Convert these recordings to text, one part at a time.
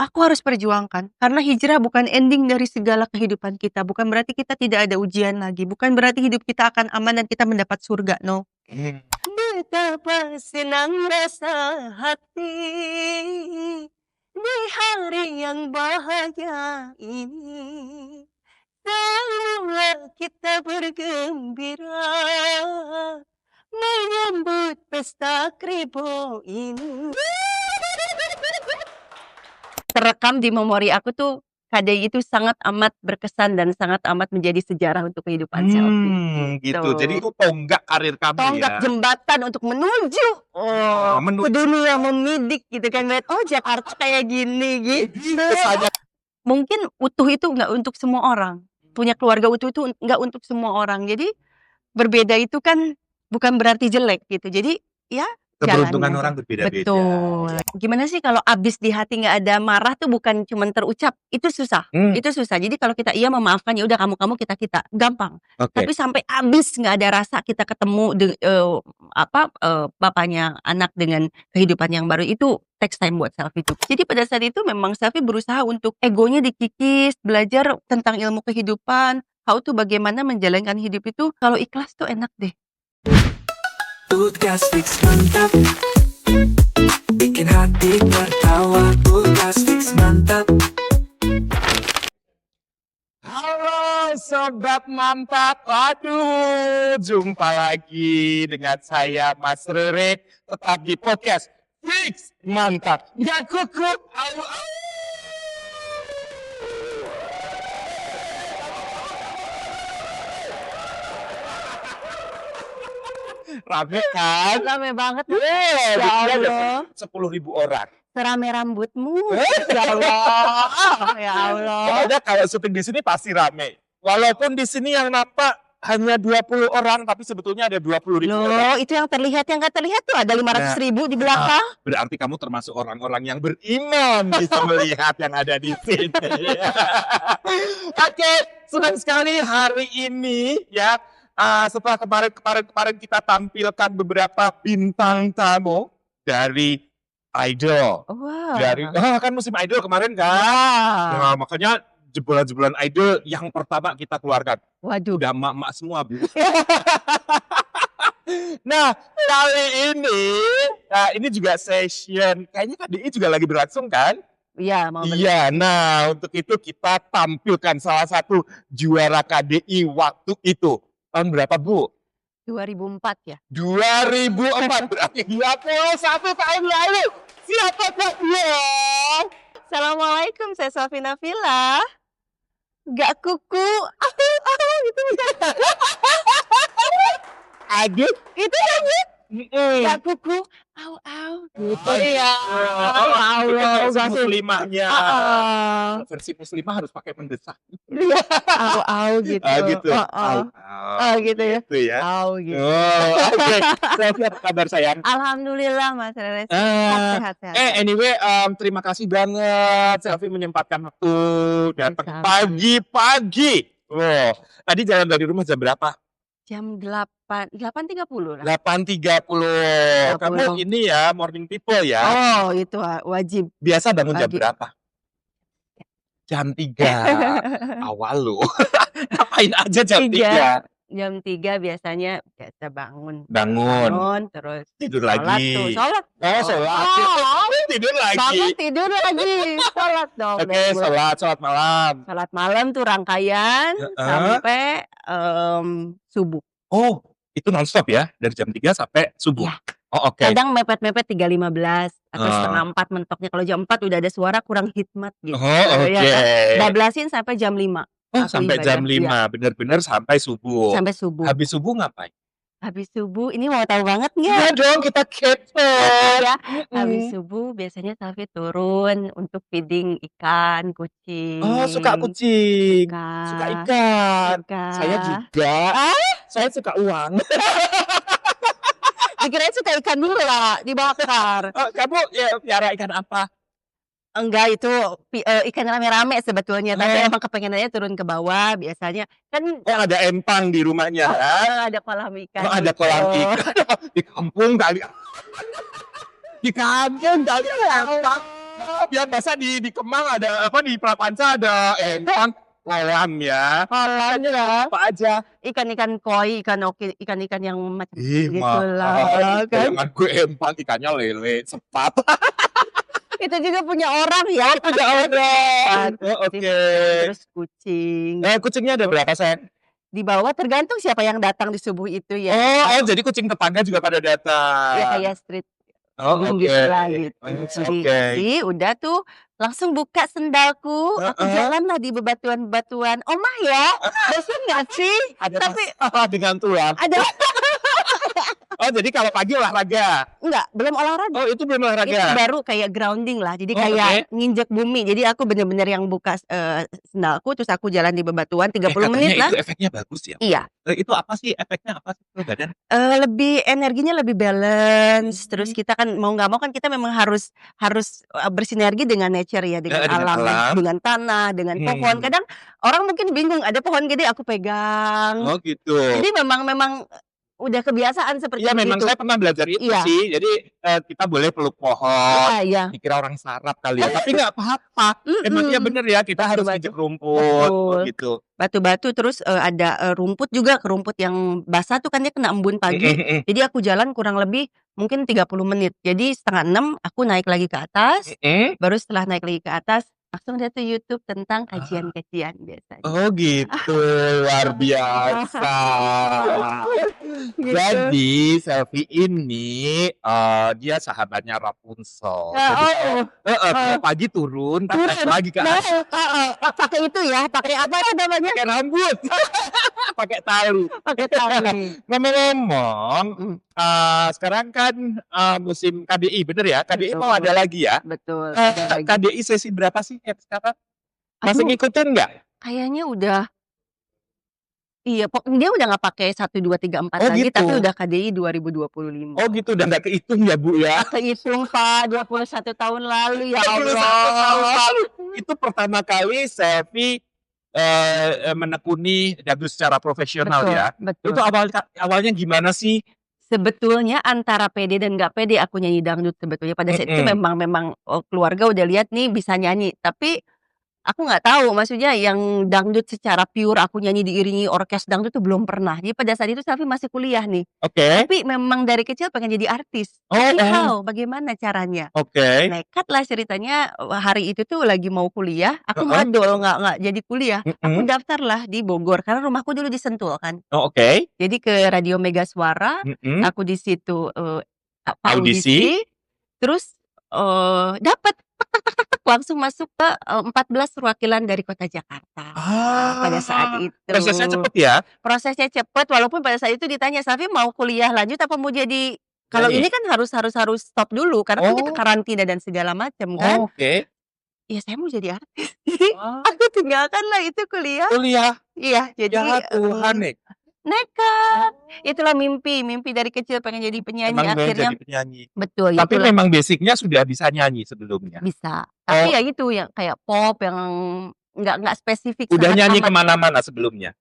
aku harus perjuangkan. Karena hijrah bukan ending dari segala kehidupan kita. Bukan berarti kita tidak ada ujian lagi. Bukan berarti hidup kita akan aman dan kita mendapat surga. No. Betapa senang rasa hati di hari yang bahagia ini. Semua kita bergembira menyambut pesta kribo ini. Terekam di memori aku tuh KDI itu sangat amat berkesan dan sangat amat menjadi sejarah untuk kehidupan Selfie. Gitu. Jadi itu tonggak karir kamu Tonggak ya. jembatan untuk menuju ke dunia memidik gitu kan. Oh Jakarta kayak gini gitu. Mungkin utuh itu nggak untuk semua orang. Punya keluarga utuh itu nggak untuk semua orang. Jadi berbeda itu kan bukan berarti jelek gitu. Jadi ya Keberuntungan jalannya. orang berbeda-beda. Betul. Gimana sih kalau abis di hati nggak ada marah tuh bukan cuma terucap, itu susah. Itu susah. Jadi kalau kita iya memaafkan ya udah kamu kita gampang. Tapi sampai abis nggak ada rasa kita ketemu bapaknya anak dengan kehidupan yang baru itu takes time buat Selfie itu. Jadi pada saat itu memang Selfie berusaha untuk egonya dikikis, belajar tentang ilmu kehidupan, how to bagaimana menjalankan hidup itu kalau ikhlas tuh enak deh. Podcast Fix mantap, bikin hati tertawa. Podcast Fix mantap. Halo Sobat Mantap, aduh jumpa lagi dengan saya Mas Rere, tetap di podcast Fix Mantap. Gak kuku, rame kan? Rame banget. Ya Allah. 10.000 orang. Serame rambutmu. Ya Allah. Ya Allah. Pokoknya kalau syuting di sini pasti rame. Walaupun di sini yang nampak hanya 20 orang, tapi sebetulnya ada 20.000 orang. Loh, itu yang terlihat, yang nggak terlihat tuh ada 500.000 di belakang. Berarti kamu termasuk orang-orang yang beriman bisa melihat yang ada di sini. Oke, senang sekali hari ini ya. Setelah kemarin kita tampilkan beberapa bintang tamu dari Idol. Wow. Dari kan musim Idol kemarin kan. Nah, makanya jebolan-jebolan Idol yang pertama kita keluarkan. Waduh. Udah emak-emak semua, Bu. Nah, kali ini juga session. Kayaknya KDI juga lagi berlangsung kan? Iya, mau Iya, nah untuk itu kita tampilkan salah satu juara KDI waktu itu. Tahun berapa, Bu? 2004 ya. 2004, berarti 21 tahun lalu. Siapa dia? Assalamualaikum, saya Selfie Nafila. Gak kuku. Gitu. Aduh. Itu lagi. Gak kuku. Gitu ya. Allah, versi muslimahnya. Versi muslimah harus pakai mendesak. Gitu. Gitu. Gitu ya. Gitu ya. Gitu. Oke. Selfie, apa kabar sayang? Alhamdulillah Mas Rere. Sehat. Anyway, terima kasih banget Selfie menyempatkan waktu datang pagi-pagi. Tadi jalan dari rumah jam berapa? Jam 8.30 lah. 8.30. Kamu ini ya morning people ya? Oh, itu wajib. Biasa bangun jam berapa? Jam 3. Awal lu. Ngapain aja jam 3? Jam 3 biasa bangun. Terus tidur lagi. Sholat. Tidur lagi. Bangun tidur lagi. Sholat dong. Oke, sholat malam. Sholat malam tuh rangkaian sampai subuh. Oh, itu nonstop ya? Dari jam 3 sampai subuh? Ya. Oh, oke. Kadang mepet-mepet 3.15 atau setengah 4 mentoknya. Kalau jam 4 udah ada suara kurang hikmat gitu. Oh, oke. Ya, bablasin sampai jam 5. Sampai jam 5, bener-bener sampai subuh. Sampai subuh. Habis subuh ngapain? Habis subuh, ini mau tahu banget nggak? Iya dong, kita kepo. Ya, habis subuh biasanya Selfie turun untuk feeding ikan, kucing. Oh, suka kucing. Suka ikan. Saya juga. Saya suka uang. Dikirain suka ikan dulu lah, dibakar. Kamu piara ikan apa? Enggak, itu ikan rame-rame sebetulnya, tapi emang kepengenannya turun ke bawah biasanya. Kan ada empang di rumahnya. Ada kolam ikan. Ada kolam ikan. Di kampung kali. Di kampung kali empang. Biar masa di Kemang ada apa, di Prapanca ada empang, kolam ya. Kolam ya. Apa aja? Ikan-ikan koi, ikan-ikan yang macam Ih, gitulah kan. Jangan gue empang, ikannya lele, sepat. Itu juga punya orang ya. Ada orang. Oh, oke. Terus kucing. Kucingnya ada berapa, Sen? Di bawah tergantung siapa yang datang di subuh itu ya. Jadi kucing tetangga juga pada datang. Ya kayak street Oh, food oke. gitu lah gitu. Oke. Jadi udah tuh langsung buka sendalku, aku jalan lah di bebatuan-bebatuan. Omah ya, bosan nggak sih? Ada Tapi masalah dengan tuan. ada Jadi kalau pagi olahraga. enggak, belum olahraga. Oh, itu belum Itu olahraga. baru kayak grounding lah. Jadi Oh, kayak nginjek bumi. Jadi aku bener-bener yang buka sendalku terus aku jalan di bebatuan 30 menit lah. Itu efeknya bagus ya. Iya. Itu apa sih efeknya, apa sih ke badan? Lebih energinya lebih balance. Terus kita kan mau nggak mau kan kita memang harus bersinergi dengan nature ya, dengan Dengan alam, alam. dengan tanah, dengan pohon. Kadang orang mungkin bingung ada pohon gede aku pegang. Oh, gitu. Jadi memang udah kebiasaan seperti Iya, memang itu. saya pernah belajar itu Iya. sih. Jadi kita boleh peluk pohon. Iya. Dikira orang sarap kali ya, tapi nggak apa-apa. Emang iya bener ya, kita harus Batu-batu. injek rumput. Betul. Gitu. Batu-batu terus ada rumput juga, rumput yang basah tuh kan dia kena embun pagi. Jadi aku jalan kurang lebih mungkin 30 menit. Jadi 5:30 aku naik lagi ke atas. Baru setelah naik lagi ke atas langsung dia tuh YouTube tentang kajian-kajian biasanya. Oh, gitu. Luar biasa. Gitu. Jadi Selfie ini dia sahabatnya Rapunzel. Jadi pagi turun, tapi naik lagi ke atas. Pakai itu ya, pakai apa itu namanya? Pakai rambut. Pakai tali. Pakai tali. Ngomong-ngomong, sekarang kan musim KDI, bener ya? KDI mau ada lagi ya? Betul. ada lagi. KDI sesi berapa sih yang sekarang? Masih Aduh, ngikutin nggak? kayaknya udah. Iya, dia udah nggak pakai 1, 2, 3, 4 Oh, lagi, gitu. tapi udah KDI 2025. Oh, gitu, udah nggak kehitung ya, Bu ya? Kehitung Pak, 21 tahun lalu ya 21 tahun Allah. lalu. Itu pertama kali Selfie menekuni dangdut secara profesional Betul, ya. betul. Itu awalnya gimana sih? Sebetulnya antara pede dan nggak pede aku nyanyi dangdut sebetulnya. Pada saat itu memang keluarga udah lihat nih bisa nyanyi. Tapi aku nggak tahu, maksudnya yang dangdut secara pure aku nyanyi diiringi orkes dangdut tuh belum pernah. Jadi pada saat itu Selfie masih kuliah nih. Oke. Tapi memang dari kecil pengen jadi artis. Oh, Tapi oh. how? Bagaimana caranya? Oke. Nekat lah ceritanya, hari itu tuh lagi mau kuliah, aku Heeh. madol nggak jadi kuliah. Aku Mm-mm. daftar lah di Bogor karena rumahku dulu di Sentul kan. Oh, oke. Jadi ke Radio Mega Suara, Mm-mm. aku di situ Audisi. terus dapat langsung masuk ke 14 perwakilan dari kota Jakarta. Pada saat itu. Prosesnya cepet ya? Prosesnya cepet, walaupun pada saat itu ditanya, "Selfie mau kuliah lanjut apa mau jadi?" Kalau Nyanyi? ini kan harus stop dulu karena kan kita Oh. karantina dan segala macam kan. Oh, oke. Ya saya mau jadi artis. Jadi aku tinggalkan lah itu kuliah. Kuliah. Iya, jadi Ya Tuhan, Nek. nekat. Itulah mimpi dari kecil pengen jadi penyanyi, Emang pengen akhirnya jadi penyanyi. betul, Tapi itulah memang basicnya sudah bisa nyanyi sebelumnya. bisa. Tapi Oh. ya itu yang kayak pop yang nggak spesifik Udah sangat nyanyi amat. kemana-mana sebelumnya?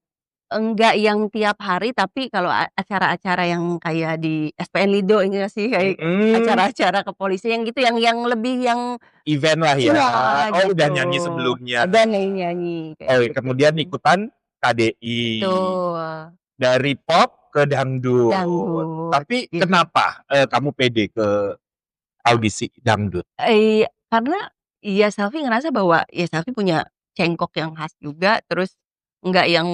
Enggak yang tiap hari, tapi kalau acara-acara yang kayak di SPN Lido ini sih kayak acara-acara kepolisian yang gitu yang lebih yang Event lah ya. Iya, Oh, udah gitu. nyanyi sebelumnya. Ada nyanyi kayak Oh, gitu. kemudian ikutan KDI. Tuh, Dari pop ke dangdut. dangdut. Tapi Gitu. kenapa kamu pede ke audisi dangdut? Karena ya Selfie ngerasa bahwa ya Selfie punya cengkok yang khas juga, terus enggak yang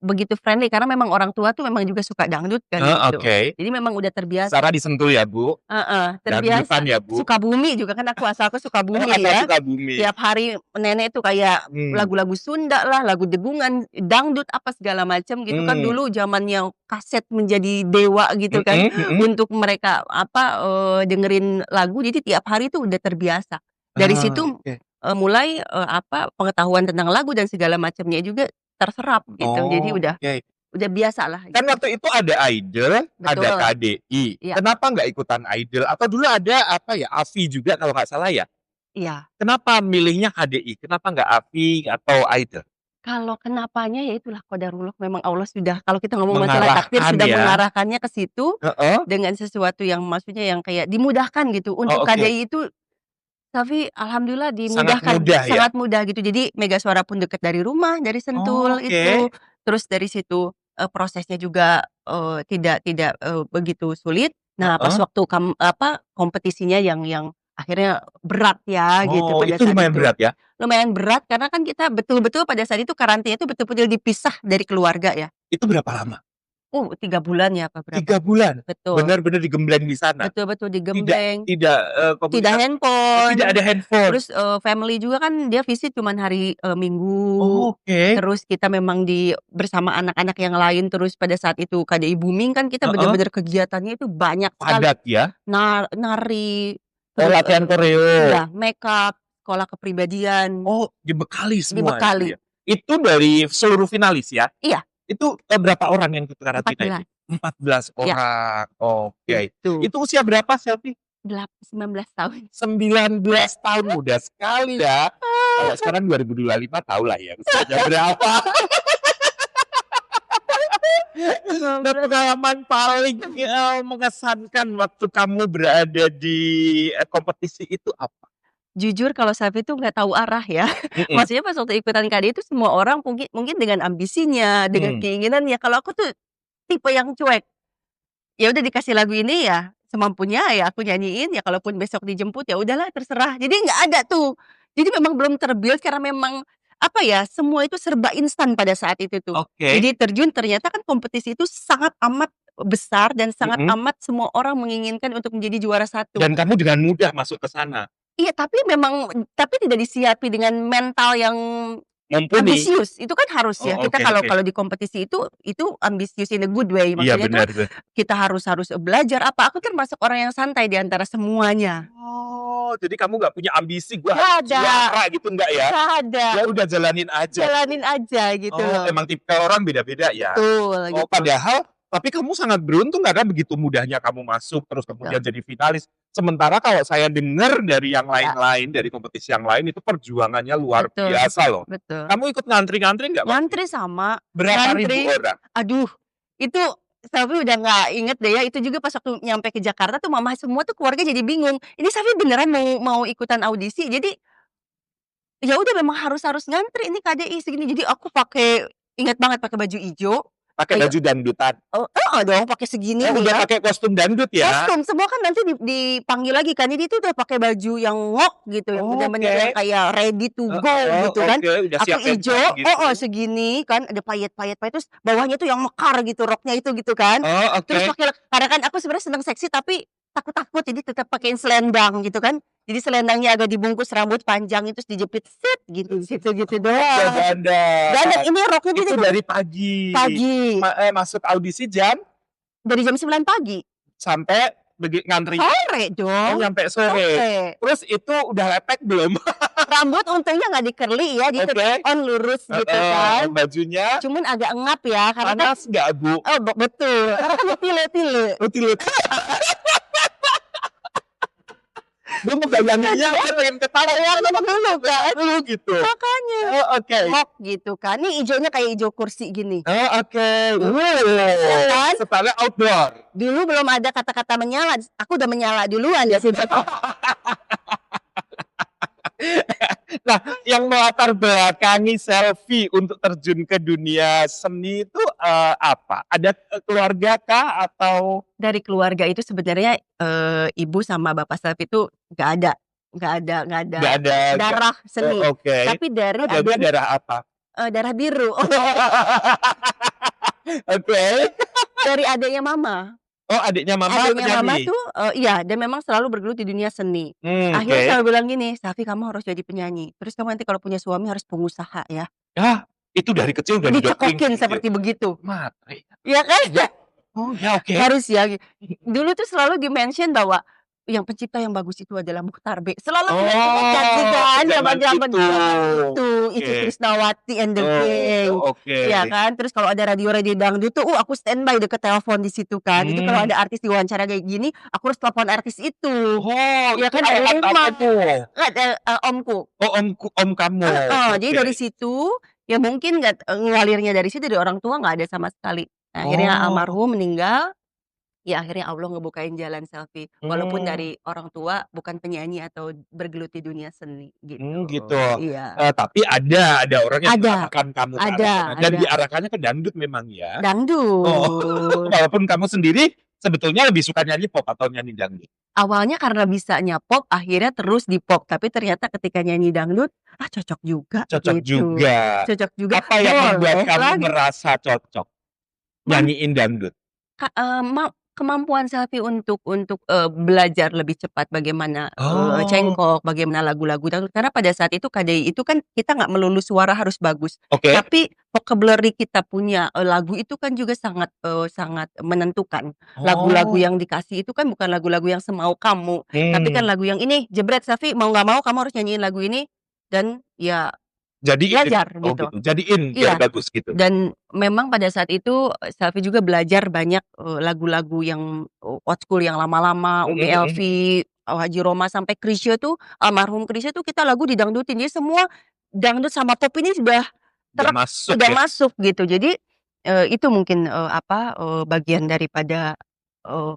begitu friendly karena memang orang tua tuh memang juga suka dangdut kan gitu. Oke. Jadi memang udah terbiasa. Sarah disentul ya, Bu? Terbiasa. Dangdutan ya, Bu? Sukabumi juga kan aku asalku Sukabumi Asal ya. Sukabumi. Tiap hari nenek tuh kayak lagu-lagu Sunda lah, lagu degungan, dangdut apa segala macam gitu kan dulu zamannya kaset menjadi dewa gitu kan untuk mereka dengerin lagu, jadi tiap hari tuh udah terbiasa. Dari situ Oke. mulai pengetahuan tentang lagu dan segala macamnya juga terserap gitu. Jadi udah biasa lah. Kan waktu itu ada Idol, ada Betul. KDI. Iya. Kenapa nggak ikutan Idol? Atau dulu ada AVI juga kalau nggak salah ya? Iya. Kenapa milihnya KDI? Kenapa nggak AVI atau Idol? Kalau kenapanya ya itulah qadarullah, memang Allah sudah, kalau kita ngomong masalah takdir Mengarahkan sudah ya. mengarahkannya ke situ Heeh. dengan sesuatu yang maksudnya yang kayak dimudahkan gitu. Untuk Oh, oke. KDI itu Tapi alhamdulillah Sangat dimudahkan, mudah ya? sangat mudah gitu. Jadi Mega Suara pun dekat dari rumah, dari Sentul itu. Oke. Terus dari situ, prosesnya juga, tidak, begitu sulit. Nah, pas Heeh. waktu kompetisinya yang akhirnya berat ya gitu Oh, pada itu saat lumayan itu. berat ya? Lumayan berat karena kan kita betul-betul pada saat itu karantina itu betul-betul dipisah dari keluarga ya. Itu berapa lama? 3 bulan ya apa berapa. 3 bulan? Betul. Benar-benar digembleng di sana? Betul-betul Tidak digembleng, tidak, tidak komunikasi tidak handphone, ada handphone? terus, family juga kan dia visit cuman hari, Minggu, Oke. terus kita memang bersama anak-anak yang lain, terus pada saat itu KDI booming kan kita Heeh. bener-bener kegiatannya itu banyak sekali. Padat ya? Nari, Oh, terus, latihan koreo? iya makeup, sekolah kepribadian, Oh, dibekali semua dibekali. itu ya? Itu dari seluruh finalis ya? Iya, Itu, berapa orang yang ikut karantina itu? 14, 14 iya, orang, oke. gitu. Itu usia berapa Selfie? 19 tahun. 19 tahun, muda sekali ya. Kalau sekarang 2025 tahulah ya usianya berapa. Nah, pengalaman paling, mengesankan waktu kamu berada di, kompetisi itu apa? Jujur kalau Safi itu nggak tahu arah ya. Mhm. Maksudnya pas waktu ikutan KD itu semua orang mungkin mungkin dengan ambisinya, dengan Mmm. keinginannya. Kalau aku tuh tipe yang cuek. Ya udah dikasih lagu ini ya semampunya ya aku nyanyiin, ya kalaupun besok dijemput ya udahlah terserah. Jadi nggak ada tuh. Jadi memang belum terbuild karena memang apa ya, semua itu serba instan pada saat itu tuh. Oke. Jadi terjun ternyata kan kompetisi itu sangat amat besar dan sangat Mhm. amat semua orang menginginkan untuk menjadi juara satu. Dan kamu dengan mudah masuk ke sana? Iya, tapi tidak disiapi dengan mental yang Mumpuni? ambisius, itu kan harus ya. Oh, Kita oke kalau oke. kalau di kompetisi itu ambisius in a good way, Iya, maksudnya itu benar benar. kita harus harus belajar apa, aku termasuk orang yang santai di antara semuanya. Oh, jadi kamu nggak punya ambisi, "Gua Nggak harus ada, juara," gitu enggak ya? nggak ada, Ya udah jalanin aja gitu? jalanin aja gitu Oh, loh. emang tipikal orang beda-beda ya? Betul, Oh, gitu. padahal tapi kamu sangat beruntung karena begitu mudahnya kamu masuk, terus kemudian Betul. jadi finalis. Sementara kalau saya dengar dari yang Ya, lain-lain, dari kompetisi yang lain itu perjuangannya luar betul, biasa loh. betul. Kamu ikut ngantri-ngantri nggak waktu Ngantri itu? sama, Berapa ribu ngantri, orang? aduh, itu Safi udah nggak inget deh ya, itu juga pas waktu nyampe ke Jakarta tuh mama semua tuh keluarga jadi bingung, ini Safi beneran mau mau ikutan audisi? Jadi, ya udah memang harus harus ngantri ini KDI segini, jadi aku pakai inget banget pakai baju ijo, Pakai kayak baju dangdutan? heeh dong, pakai segini Oh, nih udah ya, pakai kostum dangdut ya? kostum semua kan nanti dipanggil lagi kan, jadi itu udah pakai baju yang ngok gitu, yang bener-bener yang Oke. kayak ready to go Heeh, gitu kan. oke, udah Aku siap ijo pentas gitu. segini kan, ada payet-payet terus bawahnya tuh yang mekar gitu, roknya itu gitu kan. Oh, Terus oke. pakai karena kan aku sebenarnya seneng seksi tapi takut-takut, jadi tetap pakein selendang gitu kan. Jadi selendangnya agak dibungkus rambut panjang terus dijepit set gitu, situ gitu Udah doang. dandan. Dan ini roknya Itu gitu dari pagi? pagi, Masuk audisi jam? dari jam 9 pagi. Sampai ngantri? Sore Oh, dong, nyampe sore. sore. Terus itu udah lepek belum? Rambut untungnya nggak di-curly ya, di-keep Oke. on lurus gitu Heeh, kan. bajunya Cuman agak engap ya, karena kan panas nggak, Bu? oh betul, karena kan tile-tile. Betul. Gue ngebayanginnya pengen ketawa Yang dulu kan, dulu gitu. makanya. Oh, oke. Ngok gitu kan, nih ijonya kayak ijo kursi gini. Oh, oke. Ya kan? Style outdoor. Dulu belum ada kata-kata menyala, aku udah menyala duluan di situ. Nah, yang melatar belakangi Selfie untuk terjun ke dunia seni itu, apa? Ada, keluarga kah atau Dari keluarga itu sebenarnya, ibu sama bapak Selfie itu nggak ada nggak ada darah seni. oh, oke. Tapi dari Dadanya adiknya darah apa? darah biru. Oke. Dari adiknya mama. Oh, adiknya mama Adiknya mama penyanyi? tuh iya, dan memang selalu bergelut di dunia seni. Akhirnya Oke. selalu bilang gini, "Safi kamu harus jadi penyanyi, terus kamu nanti kalau punya suami harus pengusaha ya." Ah, itu dari kecil udah didoktrin Dicekokin gitu? seperti begitu. Matre. Iya kan? Oh, ya oke. Harus ya. Dulu tuh selalu di-mention bahwa yang pencipta yang bagus itu adalah Muchtar B. Selalu Oh, diingatkan kan zaman zaman-zaman itu. itu, Ici Oke. Krisnawati and the Gang. Oh, oke. Iya kan, terus kalau ada radio-radio dangdut tuh, aku standby deket telepon di situ kan. Itu kalau ada artis diwawancara kayak gini, aku harus telepon artis itu. Oh, Ya itu kan, ayat apa rumah. tuh? Ada, omku. Oh, om kamu. Jadi Oke. dari situ, ya mungkin ngalirnya dari situ, dari orang tua nggak ada sama sekali. Nah, akhirnya Oh. almarhum meninggal, Ya akhirnya Allah ngebukain jalan Selfie. Walaupun Hmm. dari orang tua bukan penyanyi atau bergelut di dunia seni gitu. Gitu. Iya. Tapi ada orang yang Ada, mengarahkan kamu ke arah ada, sana dan ada. diarahkannya ke dangdut memang ya? Oh, Dangdut. walaupun kamu sendiri sebetulnya lebih suka nyanyi pop atau nyanyi dangdut? Awalnya karena bisanya pop, akhirnya terus di pop. Tapi ternyata ketika nyanyi dangdut, cocok juga Cocok gitu. juga. Cocok juga. Apa yang membuat Boleh kamu lagi. merasa cocok nyanyiin dangdut? Kemampuan Selfie untuk belajar lebih cepat bagaimana Oh. cengkok, bagaimana lagu-lagu dangdut. Karena pada saat itu KDI itu kan kita nggak melulu suara harus bagus, Oke. tapi vocabulary kita punya lagu itu kan juga sangat menentukan. Lagu-lagu yang dikasih itu kan bukan lagu-lagu yang semau kamu, tapi kan lagu yang ini jebret Selfie mau nggak mau kamu harus nyanyiin lagu ini dan ya Jadiin. belajar Oh gitu. gitu. Jadiin biar Iya. bagus gitu. Dan memang pada saat itu Selfie juga belajar banyak lagu-lagu yang old school yang lama-lama, Umi Elvi, Haji Roma sampai Chrisye tuh, almarhum Chrisye tuh kita lagu didangdutin. Jadi semua dangdut sama pop ini sudah masuk udah ya. masuk gitu. Jadi itu mungkin bagian daripada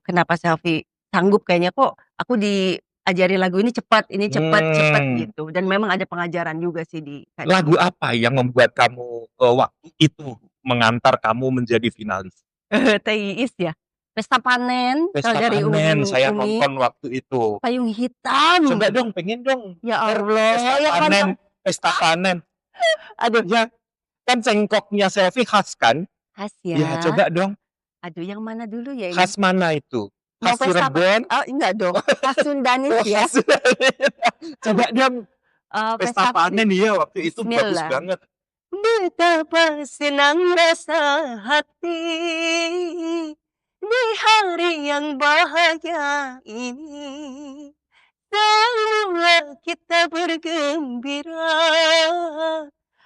kenapa Selfie sanggup kayaknya kok aku diajarin lagu ini cepat cepat gitu. Dan memang ada pengajaran juga sih di KDI. Lagu apa yang membuat kamu waktu itu mengantar kamu menjadi finalis? TIIS ya? Pesta Panen, Pesta kalau dari Panen, saya Umi. nonton waktu itu. Payung Hitam. Coba dong, pengen dong. Ya Allah, Pesta ya kan. Panen, Pesta Panen. Aduh, Ya, kan cengkoknya Selfie khas kan? khas Ya, ya. coba dong. Aduh, yang mana dulu ya ini? Khas mana itu? Mau Khas pesta Cirebon? Oh, enggak dong. Khas Sundanis ya. Khas Coba dong. Pesta Panen ya waktu itu bagus Bismillah. banget. Betapa senang rasa hati di hari yang bahagia ini. Semua kita bergembira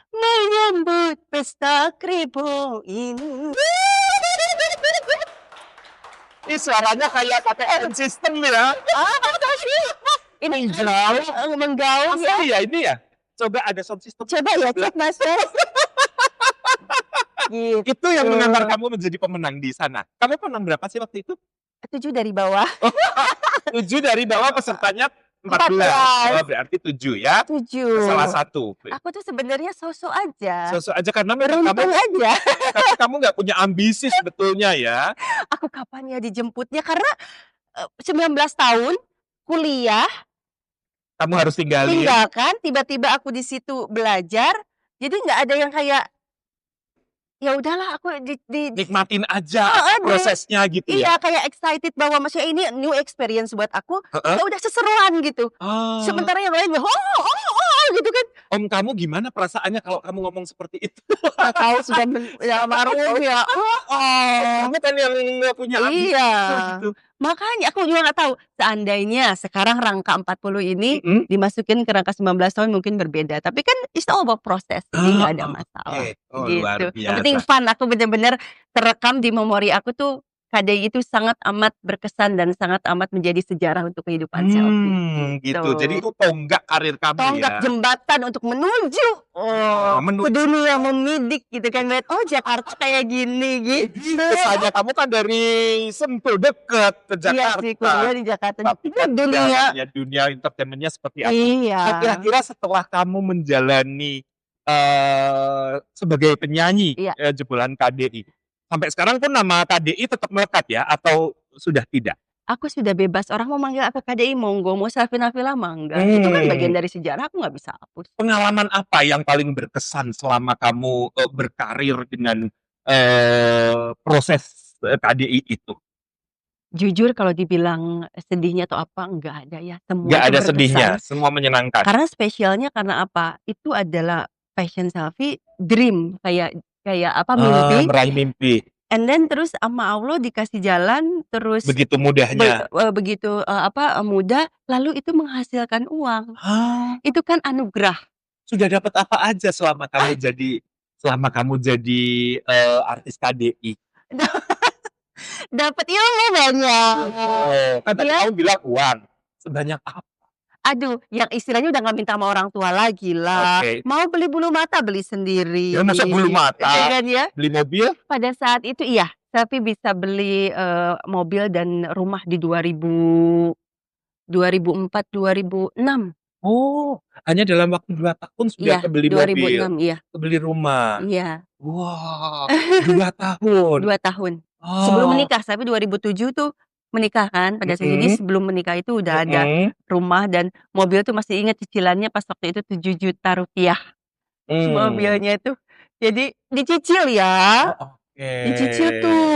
menyambut pesta Kribo ini. Ini suaranya kayak KTM system ya. Ini menggaung ya. Asli ya ini ya. Coba ada sound system. Coba ya cek Mas. Gitu. Itu yang mengantar kamu menjadi pemenang di sana. Kamu pemenang berapa sih waktu itu? 7 dari bawah. 7 dari bawah pesertanya 14. 14. Oh, berarti 7 ya. 7. Salah satu. Aku tuh sebenarnya sosok aja. Sosok aja karena memang Beruntung aja. kamu nggak punya ambisi sebetulnya ya. Aku kapan ya dijemputnya karena 19 tahun kuliah Kamu harus tinggalin. tinggalkan, tiba-tiba aku di situ belajar. Jadi nggak ada yang kayak ya udahlah aku Nikmatin aja Heeh, prosesnya gitu ya. iya kayak excited bahwa maksudnya ini new experience buat aku. Heeh. Ya udah seseruan gitu. Oh. Sementara yang lain gitu kan. Om kamu gimana perasaannya kalau kamu ngomong seperti itu? Nggak tahu sudah ya almarhum ya. Kamu kan yang nggak punya ambisi Iya. gitu. Makanya aku juga nggak tahu. Seandainya sekarang rangka 40 ini dimasukin ke rangka 19 tahun mungkin berbeda. Tapi kan it's all about proses. Jadi nggak ada masalah. Oke. Oh, Gitu. luar Yang penting biasa. fun. Aku bener-bener terekam di memori aku tuh KDI itu sangat amat berkesan dan sangat amat menjadi sejarah untuk kehidupan Selfie. Gitu. Jadi itu tonggak karir kamu Tonggak ya. jembatan untuk menuju ke dunia memidik gitu kan. Lihat, oh Jakarta kayak gini gitu. Kesannya kamu kan dari Sentul deket ke Iya Jakarta. sih, kuliah di Jakarta. Tapi kan dunia entertainmentnya seperti apa? Iya. Nah, kira-kira setelah kamu menjalani sebagai penyanyi Iya. jebolan KDI, sampai sekarang pun nama KDI tetap melekat ya atau sudah tidak? Aku sudah bebas. Orang mau manggil aku KDI monggo, mau Selfie Nafila mangga. Itu kan bagian dari sejarah, aku nggak bisa hapus. Pengalaman apa yang paling berkesan selama kamu berkarir dengan proses KDI itu? Jujur kalau dibilang sedihnya atau apa, enggak ada ya. Semua Nggak itu ada berkesan. sedihnya, semua menyenangkan. Karena spesialnya karena apa? Itu adalah passion Selfie, dream kayak apa mimpi. Meraih mimpi. And then terus sama Allah dikasih jalan, terus Begitu mudahnya. begitu mudah, lalu itu menghasilkan uang. Itu kan anugerah. Sudah dapat apa aja selama kamu jadi artis KDI? Dapat ilmu banyak. Kan tadi Iya. kamu bilang uang. Sebanyak apa? Aduh, yang istilahnya udah nggak minta sama orang tua lagi lah. Oke. Mau beli bulu mata, beli sendiri. Ya masa bulu mata? Iya kan ya? Beli mobil? Pada saat itu iya, Selfie bisa beli, mobil dan rumah di 2004, 2006. Oh, hanya dalam waktu 2 tahun sudah Iya, kebeli mobil, 2006, iya. kebeli rumah. Iya. Wah, 2 tahun. 2 tahun. Sebelum Oh, menikah, tapi 2007 tuh menikah kan pada saat jadi mhm, sebelum menikah itu udah ada mhm, rumah dan mobil tuh masih ingat cicilannya pas waktu itu Rp7.000.000 mmm. mobilnya itu. Jadi dicicil ya, Oh, oke. dicicil tuh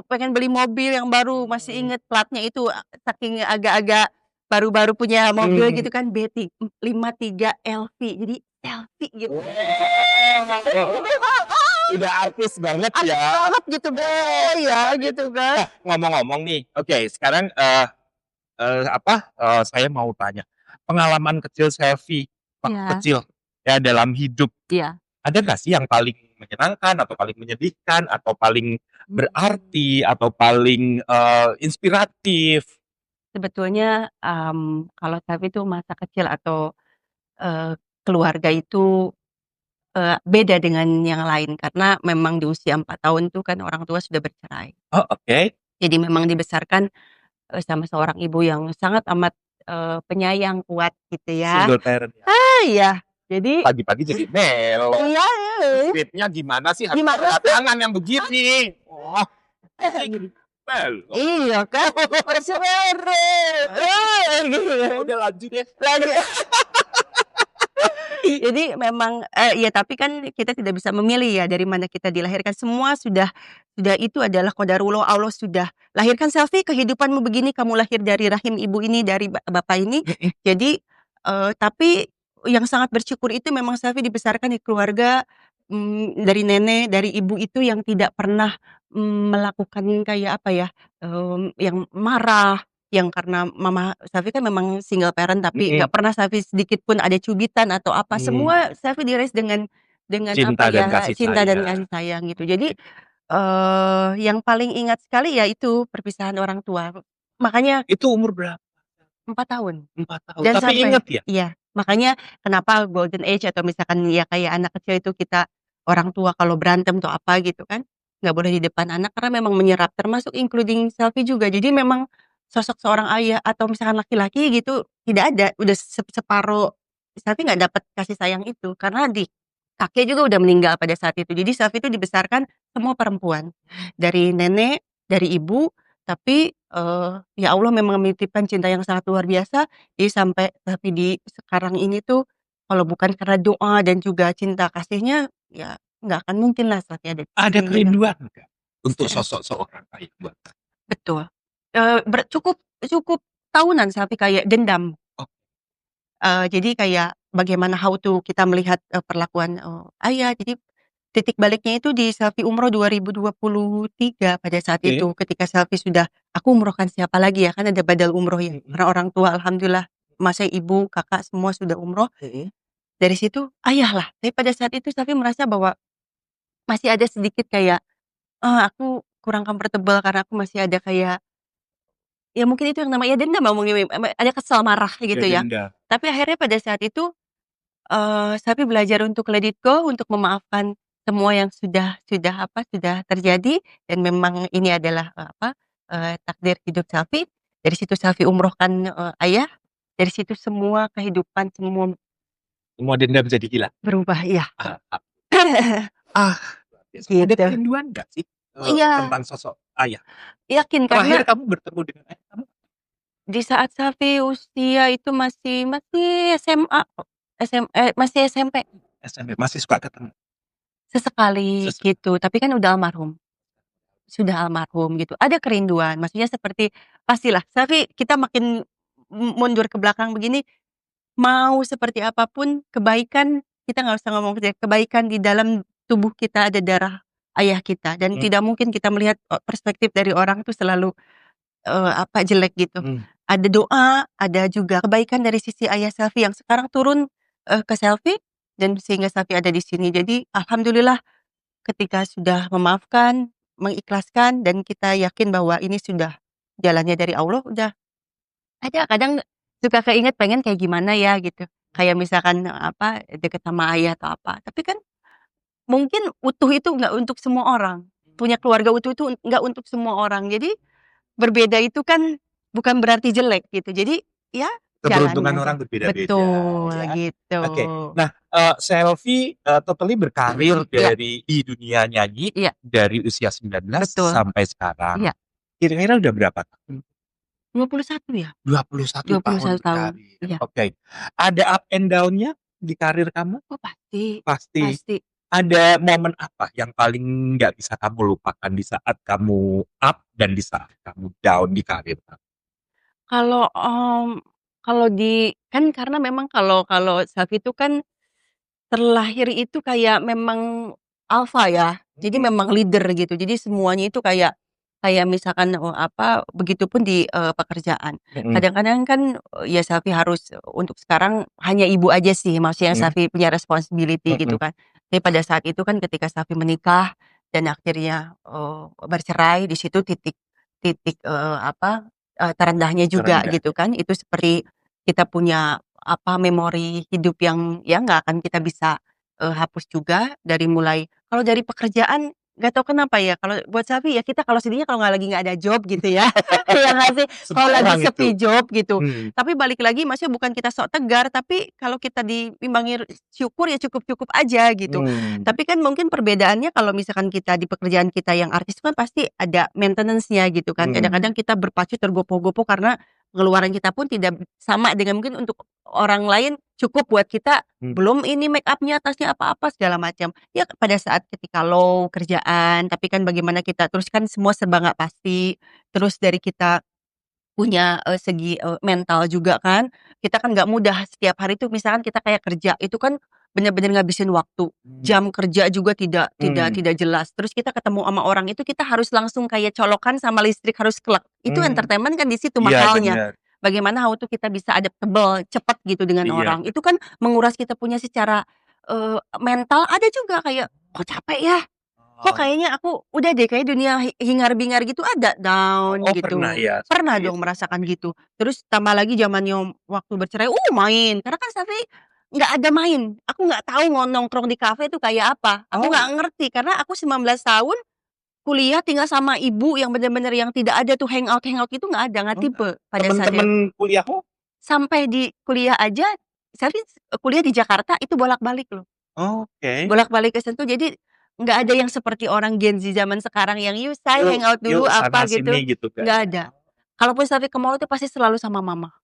pengen beli mobil yang baru, masih Mmm, inget platnya itu, saking agak-agak baru-baru punya mobil mhm. gitu kan B53 LV jadi selfie gitu. Udah artis banget Asik ya. banget gitu ya gitu kan. Nah, ngomong-ngomong nih, oke sekarang, saya mau tanya, pengalaman kecil selfie waktu Iya, kecil ya dalam hidup, iya. ada nggak sih yang paling menyenangkan atau paling menyedihkan atau paling Mhm. berarti atau paling, inspiratif? Sebetulnya, kalau selfie itu masa kecil atau, keluarga itu, beda dengan yang lain karena memang di usia 4 tahun tuh kan orang tua sudah bercerai. Oh, oke, Jadi memang dibesarkan, sama seorang ibu yang sangat amat, penyayang, kuat gitu ya. single parent ya. Iya. Jadi Pagi-pagi jadi melo, iya, script-nya gimana sih harus gimana angkat sih? tangan yang begini? Oh, jadi melo. Iya kan, berselera, Ya udah lanjut deh. lagi jadi memang, ya tapi kan kita tidak bisa memilih ya dari mana kita dilahirkan, semua sudah itu adalah qadarullah, Allah sudah lahirkan selfie kehidupanmu begini, kamu lahir dari rahim ibu ini, dari bapak ini. Mhm, Jadi, tapi yang sangat bersyukur itu memang selfie dibesarkan di keluarga, dari nenek, dari ibu itu yang tidak pernah, melakukan kayak apa ya, yang marah, yang karena mama Safi kan memang single parent tapi mhm, nggak pernah Safi sedikit pun ada cubitan atau apa, mmm, semua Safi di-raise dengan cinta apa dan ya, kasih cinta dan sayang. kasih sayang gitu. Jadi, Oke, yang paling ingat sekali ya itu perpisahan orang tua. Makanya itu umur berapa? 4 tahun 4 tahun, dan tapi sampai inget ya? iya, makanya kenapa golden age atau misalkan ya kayak anak kecil itu kita orang tua kalau berantem tuh apa gitu kan, nggak boleh di depan anak karena memang menyerap termasuk including selfie juga. Jadi memang sosok seorang ayah atau misalkan laki-laki gitu tidak ada, udah separuh Selfie nggak dapat kasih sayang itu karena kakek juga udah meninggal pada saat itu. Jadi Selfie itu dibesarkan semua perempuan, dari nenek, dari ibu, tapi, ya Allah memang menitipkan cinta yang sangat luar biasa, jadi sampai tapi di sekarang ini tuh, kalau bukan karena doa dan juga cinta kasihnya, ya nggak akan mungkin lah Sakti ada di Ada sini gitu. kerinduan nggak untuk sosok seorang ayah buat Kakak? Betul, cukup cukup tahunan Sakti kayak dendam, Oh, jadi kayak bagaimana how to kita melihat, perlakuan, ayah. Jadi titik baliknya itu di selfie umroh 2023 pada saat oke, itu, ketika selfie sudah aku umrohkan siapa lagi ya, kan ada badal umroh ya, mhm, karena orang tua alhamdulillah, masih ibu, kakak semua sudah umroh, mhm, dari situ ayah lah. Tapi pada saat itu Selfie merasa bahwa masih ada sedikit kayak, aku kurang comfortable karena aku masih ada kayak, ya mungkin itu yang namanya dendam ada kesal, marah ada gitu ya. dendam. Tapi akhirnya pada saat itu, Selfie belajar untuk let it go, untuk memaafkan semua yang sudah terjadi dan memang ini adalah, takdir hidup Selfie. Dari situ Selfie umrohkan, ayah, dari situ semua kehidupan semua Semua dendam jadi hilang? berubah, iya. Ah ah, luar biasa. Ada Gitu. kerinduan nggak sih, Iya, tentang sosok ayah? yakin Terakhir karena kamu bertemu dengan ayah kamu di saat Selfie usia itu masih masih SMA kok, masih SMP, SMP, masih suka ketemu? sesekali Ses gitu, tapi kan udah almarhum. Sudah almarhum gitu, ada kerinduan maksudnya seperti pastilah tapi kita makin mundur ke belakang begini, mau seperti apa pun kebaikan kita nggak usah ngomong kebaikan di dalam tubuh kita ada darah ayah kita dan mhm, tidak mungkin kita melihat, perspektif dari orang itu selalu, jelek gitu. mmm, Ada doa, ada juga kebaikan dari sisi ayah Selfie yang sekarang turun, ke Selfie dan sehingga Selfie ada di sini. Jadi alhamdulillah ketika sudah memaafkan, mengikhlaskan, dan kita yakin bahwa ini sudah jalannya dari Allah, udah ada kadang suka keinget pengen kayak gimana ya gitu. Kayak misalkan, deket sama ayah atau apa, tapi kan mungkin utuh itu nggak untuk semua orang. punya keluarga utuh itu nggak untuk semua orang. Jadi berbeda itu kan bukan berarti jelek gitu. Jadi ya jalani Keberuntungan aja. orang berbeda-beda Betul ya. gitu. Oke. Nah, Selvi totally berkarir Iya. di dunia nyanyi Iya. dari usia 19 Betul. sampai sekarang. Iya. Kira-kira udah berapa tahun? 21 ya? 21 tahun 21 tahun. berkarir. Iya. Oke. Ada up and down-nya di karir kamu? Oh pasti. Pasti. Pasti. Ada momen apa yang paling nggak bisa kamu lupakan di saat kamu up dan di saat kamu down di karir kamu? Kalau kan karena memang kalau Selvi itu kan terlahir itu kayak memang alpha ya. Jadi memang leader gitu. Jadi semuanya itu kayak misalkan, begitupun di, pekerjaan. Kadang-kadang kan, ya Selvi harus untuk sekarang hanya ibu aja sih, maksudnya yang Selvi punya responsibility gitu kan. Tapi pada saat itu kan ketika Selvi menikah dan akhirnya, bercerai, di situ titik titik, terendahnya juga Terendah. gitu kan. Itu seperti kita punya memori hidup yang ya nggak akan kita bisa, hapus juga dari mulai kalau dari pekerjaan nggak tahu kenapa ya, kalau buat Selvi ya kita kalau sedihnya kalau nggak ada job gitu ya, iya nggak sih? Kalau Semua lagi orang sepi itu. job gitu. Hmm. Tapi balik lagi maksudnya bukan kita sok tegar, tapi kalau kita diimbangi syukur ya cukup-cukup aja gitu. Tapi kan mungkin perbedaannya kalau misalkan kita di pekerjaan kita yang artis kan pasti ada maintenance-nya gitu kan. Kadang-kadang kita berpacu tergopoh-gopoh karena pengeluaran kita pun tidak sama dengan mungkin untuk orang lain cukup buat kita, belum ini make up-nya, tasnya, apa-apa segala macam. Ya pada saat ketika low kerjaan, tapi kan bagaimana kita terus kan semua serba nggak pasti. Terus dari kita punya, segi, mental juga kan, kita kan nggak mudah setiap hari tuh misalkan kita kayak kerja, itu kan bener-bener ngabisin waktu. Jam kerja juga tidak jelas. Terus kita ketemu sama orang itu kita harus langsung kayak colokan sama listrik harus klek. Itu entertainment kan di situ Iya mahalnya. benar. Bagaimana how to kita bisa adaptable, cepat gitu dengan Iya. orang. Itu kan menguras kita punya secara, mental. Ada juga kayak, "Kok capek ya? Kok kayaknya aku udah deh kayak dunia hingar-bingar gitu," ada down Oh gitu. pernah ya? Pernah seperti dong itu? merasakan gitu. Terus tambah lagi zamannya waktu bercerai, main. Karena kan Safi nggak ada main. Aku nggak tahu nongkrong di kafe itu kayak apa. Aku nggak ngerti karena aku 19 tahun kuliah tinggal sama ibu yang bener-bener yang tidak ada tuh hangout gitu nggak ada, nggak tipe pada saat itu. Temen-temen kuliahmu? Sampai di kuliah aja, Safi kuliah di Jakarta itu bolak-balik loh. Oke. Bolak-balik ke situ jadi nggak ada yang seperti orang Gen Z zaman sekarang yang, "Yuk say Yuk hangout dulu," yuk apa sana gitu, sini gitu kan? nggak ada. Kalaupun Safi ke mall itu pasti selalu sama mama.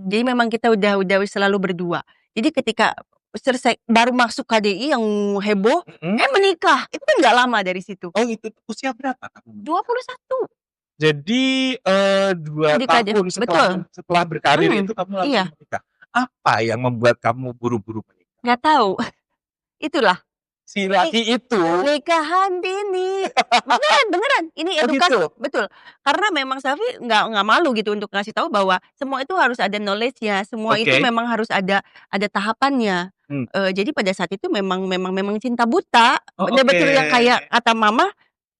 Jadi memang kita udah selalu berdua. Jadi ketika selesai baru masuk KDI yang heboh, menikah. Itu kan nggak lama dari situ. Oh itu usia berapa kamu? 21. Jadi, 2 Dekade, tahun betul. setelah berkarir itu kamu langsung Iya. menikah. Apa yang membuat kamu buru-buru menikah? Nggak tahu. Itulah. Si laki itu? Nikahan dini. Beneran. Ini Oh edukasi. gitu? Betul. Karena memang Safi nggak malu gitu untuk ngasih tahu bahwa semua itu harus ada knowledge-nya, semua itu Oke. memang harus ada tahapannya. Jadi pada saat itu memang cinta buta. Oh Betul yang oke. kayak kata mama,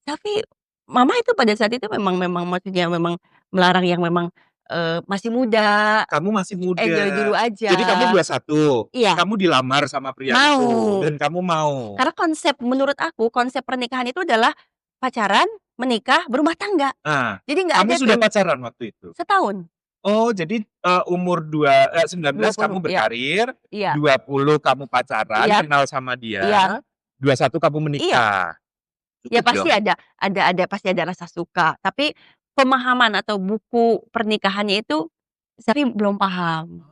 Safi mama itu pada saat itu memang maksudnya memang melarang yang memang, masih muda, Kamu masih muda. enjoy dulu aja. Jadi kamu 21? Iya. Kamu dilamar sama pria Mau. itu dan kamu mau? Karena menurut aku konsep pernikahan itu adalah pacaran, menikah, berumah tangga. Nah, Jadi nggak kamu ada sudah tuh pacaran waktu itu? setahun. Oh jadi, umur 19 kamu 20, iya. berkarir, Iya. 20 kamu pacaran, Iya. kenal sama dia, Iya. 21 kamu menikah. Ya Cukup pasti dong. pasti ada rasa suka, tapi pemahaman atau buku pernikahannya itu Safi belum paham.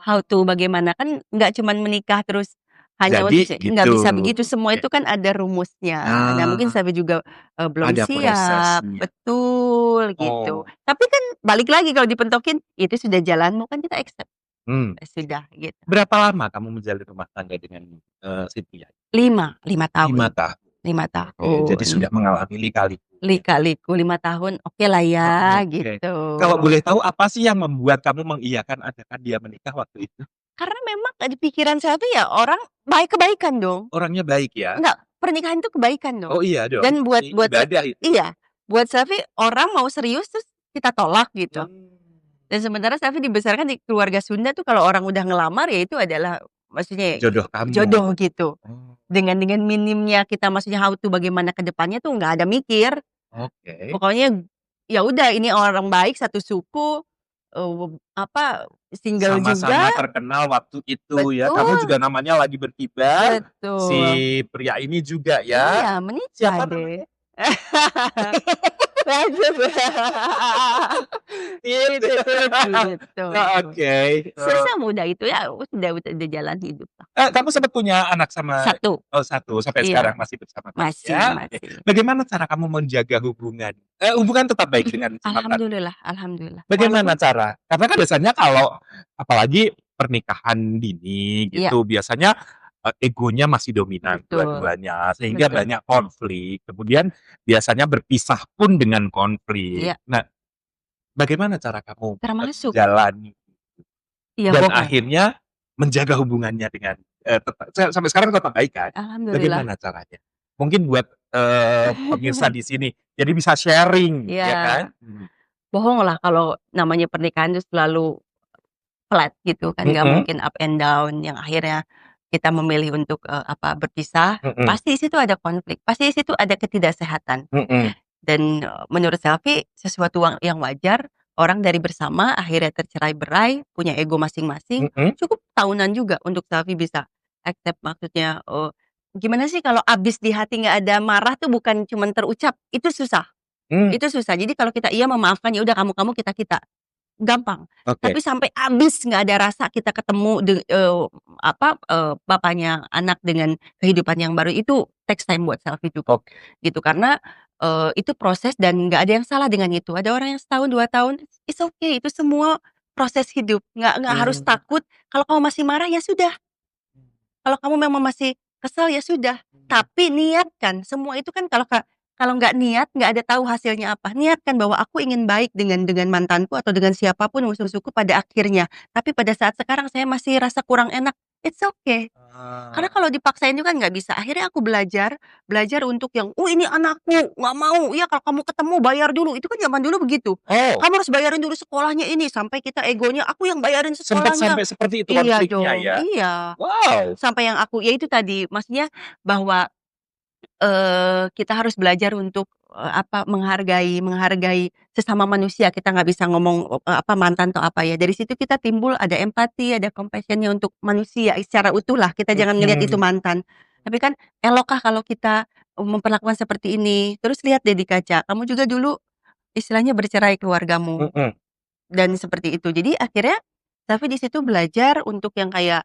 How to bagaimana, kan nggak cuman menikah terus hanya Jadi nggak bisa gitu. begitu, semua itu kan ada rumusnya. Nah mungkin Safi juga, belum Ada siap. prosesnya. Betul gitu. Oh. Tapi kan balik lagi kalau dipentokin, itu sudah jalanmu kan kita accept. Sudah gitu. Berapa lama kamu menjalin rumah tangga dengan, si pria? 5 tahun. 5 tahun. 5 Oke, tahun. jadi sudah mengalami lika-liku. Lika-liku 5 tahun, oke lah ya Oke. gitu. Kalau boleh tahu apa sih yang membuat kamu mengiyakan ajakan dia menikah waktu itu? Karena memang di pikiran Selvi ya orang kebaikan dong. Orangnya baik ya? Enggak, pernikahan itu kebaikan dong. Oh iya dong. Dan buat Ibadah itu. iya, buat Selvi orang mau serius terus kita tolak gitu. Dan sementara Selvi dibesarkan di keluarga Sunda tuh kalau orang udah ngelamar ya itu adalah maksudnya Jodoh kamu. jodoh gitu. Dengan minimnya kita maksudnya how to bagaimana ke depannya tuh nggak ada mikir. Oke. Pokoknya ya udah ini orang baik satu suku, single Sama-sama juga. terkenal waktu itu ya. Kamu Betul juga namanya lagi berkibar. Si betul. pria ini juga ya. Iya menikah Siapa deh. namanya? Waduh. Gitu. Gitu. Oke. Semudah itu ya udah jalan hidup lah. Kamu sempat punya anak sama 1, satu sampai iya, sekarang masih bersama kamu masih ya? Oke. masih. Bagaimana cara kamu menjaga hubungan? Hubungan tetap baik dengan si mantan? Alhamdulillah alhamdulillah. Bagaimana Walaupun cara? Karena kan biasanya kalau apalagi pernikahan dini iya, gitu, biasanya, egonya masih dominan betul dua-duanya, sehingga betul. banyak konflik. Kemudian biasanya berpisah pun dengan konflik. Iya, Nah, bagaimana cara kamu termasuk menjalani iya dan bohong. akhirnya menjaga hubungannya dengan, sampai sekarang tetap baik kan? Alhamdulillah. Bagaimana caranya? Mungkin buat, pemirsa di sini, jadi bisa sharing ya kan? Iya, bohong lah kalau namanya pernikahan itu selalu flat gitu kan, nggak Mhm, mungkin up and down yang akhirnya kita memilih untuk, berpisah, mhm, pasti di situ ada konflik, pasti di situ ada ketidaksehatan. mhm, Dan, menurut Selfie sesuatu yang wajar, orang dari bersama akhirnya tercerai-berai, punya ego masing-masing, mhm, cukup tahunan juga untuk Selfie bisa accept maksudnya, gimana sih kalau abis di hati nggak ada marah tuh bukan cuman terucap, itu susah mmm, itu susah. Jadi kalau kita iya memaafkan, ya udah kamu-kamu, kita-kita. Gampang, oke. tapi sampai habis nggak ada rasa kita ketemu bapaknya anak dengan kehidupan yang baru itu takes time buat Selfie juga, Oke. gitu. Karena, itu proses dan nggak ada yang salah dengan itu. Ada orang yang setahun, 2 tahun, it's okay, itu semua proses hidup, nggak harus Mmm, takut. Kalau kamu masih marah, ya sudah. Kalau kamu memang masih kesel, ya sudah. Tapi niatkan, semua itu kan kalau nggak niat, nggak ada tahu hasilnya apa. Niatkan bahwa aku ingin baik dengan mantanku atau dengan siapapun musuh-musuhku pada akhirnya. Tapi pada saat sekarang saya masih rasa kurang enak, it's okay. Karena ah, kalau dipaksain juga kan nggak bisa. Akhirnya aku belajar belajar untuk yang, "Oh ini anakku, nggak mau. Iya kalau kamu ketemu bayar dulu." Itu kan zaman dulu begitu. oh, "Kamu harus bayarin dulu sekolahnya ini." Sampai kita egonya, "Aku yang bayarin sempet sekolahnya." sampai seperti itu Iya konfliknya dong, ya? iya. Wow, Sampai yang aku ya itu tadi, maksudnya bahwa, kita harus belajar untuk, menghargai sesama manusia. Kita nggak bisa ngomong, mantan atau apa ya. Dari situ kita timbul ada empati, ada compassion-nya untuk manusia secara utuh lah, kita jangan ngelihat itu mhm, mantan. Tapi kan elokkah kalau kita, memperlakukan seperti ini? Terus lihat deh di kaca, kamu juga dulu istilahnya bercerai keluargamu, mhm, dan seperti itu. Jadi akhirnya tapi di situ belajar untuk yang kayak,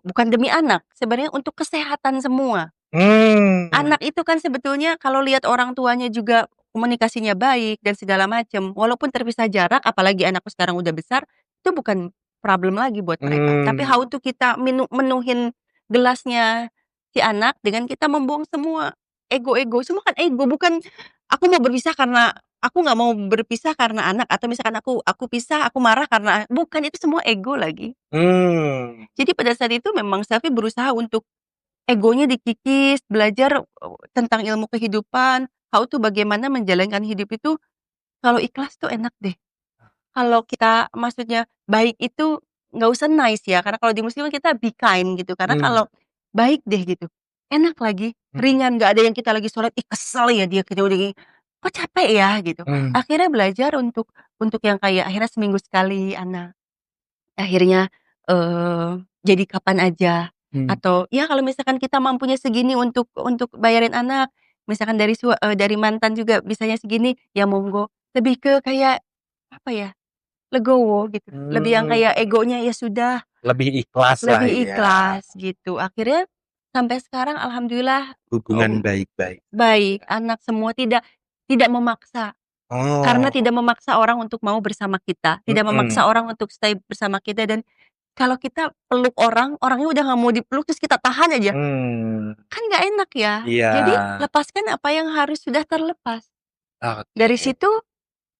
bukan demi anak, sebenarnya untuk kesehatan semua. mmm, Anak itu kan sebetulnya kalau lihat orang tuanya juga komunikasinya baik dan segala macam, walaupun terpisah jarak, apalagi anakku sekarang udah besar, itu bukan problem lagi buat mereka. Tapi how mmm, to kita menuhin gelasnya si anak dengan kita membuang semua ego-ego, semua kan ego, bukan aku mau berpisah karena aku nggak mau berpisah karena anak, atau misalkan aku pisah, aku marah karena bukan, itu semua ego lagi. mmm, Jadi pada saat itu memang Selfie berusaha untuk egonya dikikis, belajar, tentang ilmu kehidupan, how to bagaimana menjalankan hidup itu kalau ikhlas tuh enak deh. Kalau kita maksudnya baik itu nggak usah nice ya, karena kalau di muslim kan kita be kind gitu, karena mmm, kalau baik deh gitu, enak lagi, mhm, ringan, nggak ada yang kita lagi sholat, ih kesel ya dia udah gini, kok capek ya gitu. mmm, Akhirnya belajar untuk yang kayak akhirnya seminggu sekali anak. Akhirnya, jadi kapan aja, mmm, atau ya kalau misalkan kita mampunya segini untuk bayarin anak, misalkan dari mantan juga bisanya segini, ya monggo. Lebih ke kayak, apa ya, legowo gitu, lebih yang mmm, kayak egonya ya sudah, lebih ikhlas lah lebih ya, ikhlas gitu. Akhirnya sampai sekarang alhamdulillah, hubungan baik-baik. baik, anak semua tidak memaksa. Karena Oh, tidak memaksa orang untuk mau bersama kita, tidak mhm, memaksa orang untuk stay bersama kita, dan kalau kita peluk orang, orangnya udah nggak mau dipeluk terus kita tahan aja, mmm, kan nggak enak ya. iya, Jadi lepaskan apa yang harus sudah terlepas. Dari oke, situ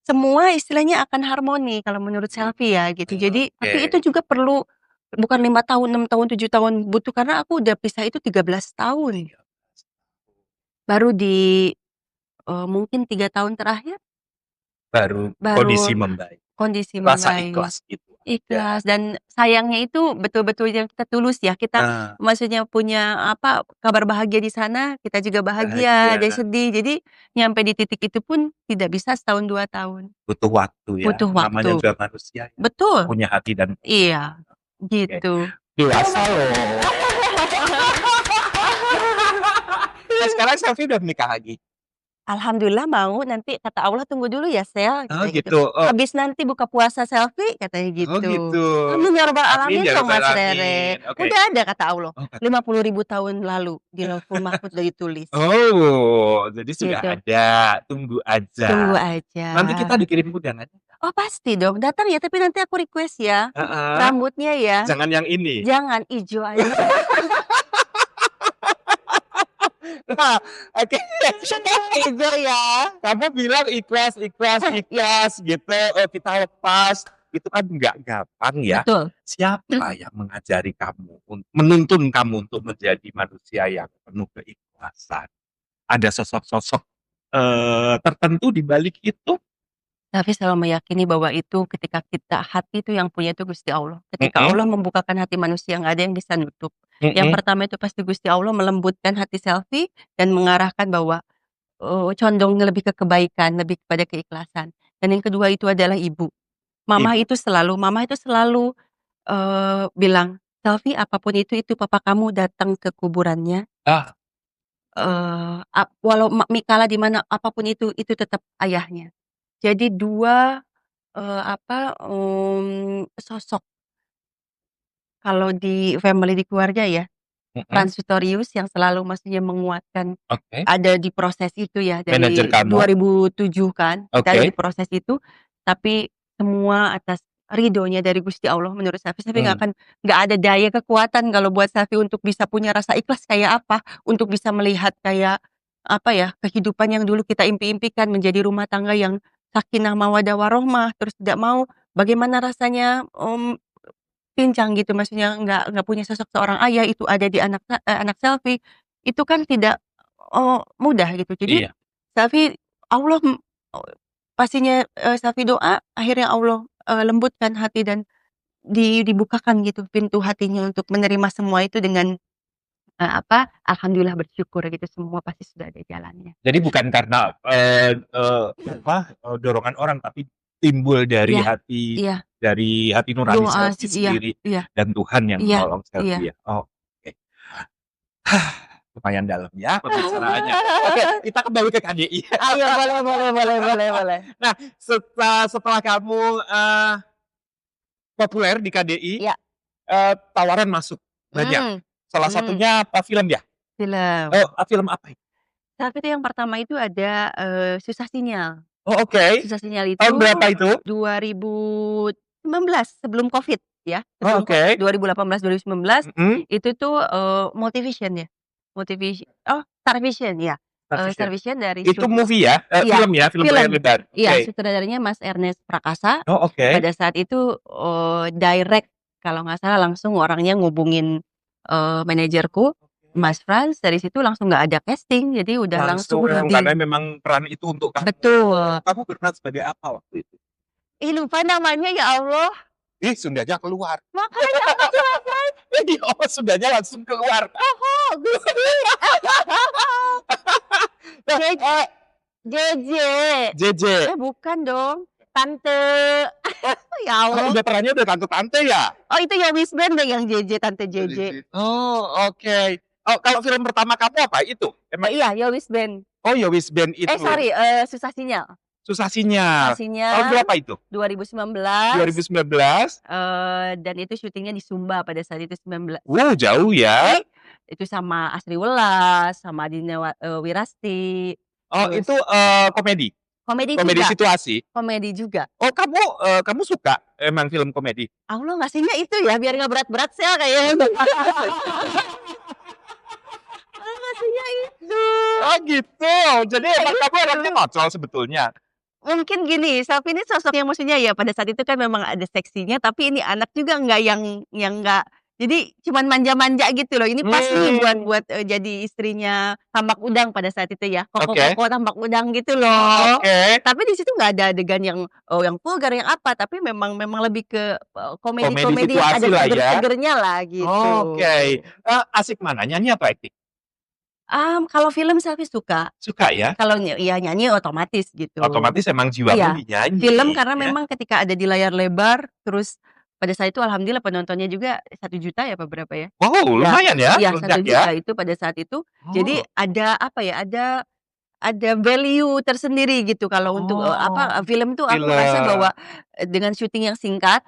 semua istilahnya akan harmoni kalau menurut Selfie ya gitu. Jadi oke. tapi itu juga perlu bukan 5 tahun, 6 tahun, 7 tahun butuh, karena aku udah pisah itu 13 tahun. 13 Baru di, mungkin 3 tahun terakhir baru kondisi baru membaik, kondisi rasa membaik. ikhlas gitu. Ikhlas dan sayangnya itu betul-betul yang kita tulus ya. Kita Nah, maksudnya punya kabar bahagia di sana, kita juga bahagia, ada bahagia. sedih. Jadi nyampe di titik itu pun tidak bisa setahun 2 tahun. Butuh waktu ya. Butuh Namanya waktu. juga manusia ya. Betul. Punya hati dan Iya, oke. gitu. Dewasa loh. Nah, sekarang Selfie udah menikah lagi. Alhamdulillah mau, nanti kata Allah tunggu dulu ya Sel, Oh katanya gitu. gitu. Oh, Habis nanti buka puasa selfie, katanya oh gitu. gitu. Amin ya rabbal Amin alamin ya dong rabbal Mas alamin. Rere. Oke. Udah ada kata Allah, Oh, 50.000 tahun lalu di Lauhul Mahfuz udah ditulis. oh, jadi sudah Gitu. ada. Tunggu aja. Tunggu aja. Nanti kita dikirim undangannya. Oh pasti dong, datang ya, tapi nanti aku request ya, Heeh. rambutnya ya, Jangan yang ini. jangan ijo aja. Nah, oke. Ijo ya. Kamu bilang ikhlas gitu. Oh, kita lepas. Itu kan nggak gampang ya. Betul. Siapa yang mengajari kamu, menuntun kamu untuk menjadi manusia yang penuh keikhlasan? Ada sosok-sosok tertentu di balik itu? Tapi selalu meyakini bahwa itu ketika kita hati itu yang punya itu Gusti Allah. Ketika Allah membukakan hati manusia, nggak ada yang bisa nutup. Yang pertama itu pasti Gusti Allah melembutkan hati selfie dan mengarahkan bahwa condongnya lebih ke kebaikan, lebih kepada keikhlasan. Dan yang kedua itu adalah ibu. Mama itu selalu bilang, "Selfie apapun itu papa kamu datang ke kuburannya, Ah, walau mikala di mana apapun itu tetap ayahnya." Jadi 2 sosok kalau di family, di keluarga ya, transitorius yang selalu maksudnya menguatkan, oke. ada di proses itu ya, Manajer dari kamu? 2007 kan, kita ada Oke. di proses itu, tapi semua atas ridhonya dari Gusti Allah menurut Safi nggak ada daya kekuatan kalau buat Safi untuk bisa punya rasa ikhlas kayak apa, untuk bisa melihat kayak, kehidupan yang dulu kita impi-impikan menjadi rumah tangga yang sakinah mawaddah warohmah, terus tidak mau bagaimana rasanya, pincang gitu, maksudnya nggak punya sosok seorang ayah, itu ada di anak Selfie, itu kan tidak, mudah gitu. Jadi Iya. Selfie Allah pastinya, Selfie doa, akhirnya Allah, lembutkan hati dan dibukakan gitu pintu hatinya untuk menerima semua itu dengan, alhamdulillah bersyukur gitu, semua pasti sudah ada jalannya. Jadi bukan karena dorongan orang, tapi timbul dari Iya, hati iya, nurani doa Selfie iya, sendiri iya, dan Tuhan yang iya, menolong iya. Selfie ya. Oh, oke. Lumayan dalam ya pembicaraannya. Oke, kita kembali ke KDI. Ayo boleh. Nah, setelah kamu populer di KDI, Iya. tawaran masuk banyak. Salah satunya apa, film ya? Film. Oh, film apa itu? Tapi itu yang pertama itu ada, Susah Sinyal. Oh, oke. Susah Sinyal itu Tahun berapa itu? 2019 sebelum Covid ya, Oh, sebelum oke. 2018, 2019 Mhm. itu tuh, Multivision ya, Starvision ya, Starvision. Starvision dari Itu movie ya? Iya, Film ya? Film film. layar lebar? Iya, Oke. sutradaranya Mas Ernest Prakasa. Oh, oke. Pada saat itu, direct kalau nggak salah langsung orangnya ngubungin, manajerku, Mas Frans, dari situ langsung nggak ada casting, jadi udah langsung karena memang peran itu untuk kamu. betul. Kamu berperan sebagai apa waktu itu? Ih, lupa namanya ya Allah, Ih, Sundanya keluar. makanya Oh, Sundanya langsung keluar. Gusti. JJ. JJ. Bukan dong, Tante. Ya Oh, Allah. udah perannya udah tante-tante ya? Oh, itu ya Wisband deh yang JJ, Tante JJ. Oh, oke. Oh, kalau film pertama kamu apa? Itu? Emang Iya, ya Wisband. Oh, ya Wisband itu. Sorry, Susah Sinyal. Susah Sinyal. Susah Sinyal. Tahun berapa itu? 2019. 2019. Dan itu syutingnya di Sumba pada saat itu 19. Jauh ya. Itu sama Asri Welas, sama Adina Wirasti. Oh, Terus itu komedi. komedi Komedi juga. situasi. Komedi juga. Oh, kamu suka emang film komedi? Allah ngasihnya itu ya, biar nggak berat-berat sel kayaknya. Allah ngasihnya itu. Oh, gitu. Jadi emang kamu orangnya ngocol sebetulnya. Mungkin gini, Selfie ini sosok yang maksudnya ya pada saat itu kan memang ada seksinya, tapi ini anak juga nggak yang nggak Jadi cuman manja-manja gitu loh. Ini pas nih Hmm. buat jadi istrinya Tambak Udang pada saat itu ya. Oke. Koko Tambak Udang gitu loh. Oke. Tapi di situ nggak ada adegan yang vulgar yang apa, tapi memang lebih ke Komedi komedi-komedi yang ada situasi lah ya. seger-segernya lah gitu. Oke. Asik mana? Nyanyi apa acting? Kalau film Selvi suka. Suka ya? Kalau ya nyanyi otomatis gitu. Otomatis emang jiwamu Iya, di nyanyi film karena ya? memang ketika ada di layar lebar, terus pada saat itu alhamdulillah penontonnya juga 1 juta ya apa berapa ya? Wow, Ya, lumayan ya, iya meledak 1 juta ya? itu pada saat itu. Jadi Oh. ada apa ya, ada value tersendiri gitu kalau untuk, Oh, film tuh aku ngerasa film. bahwa, dengan syuting yang singkat,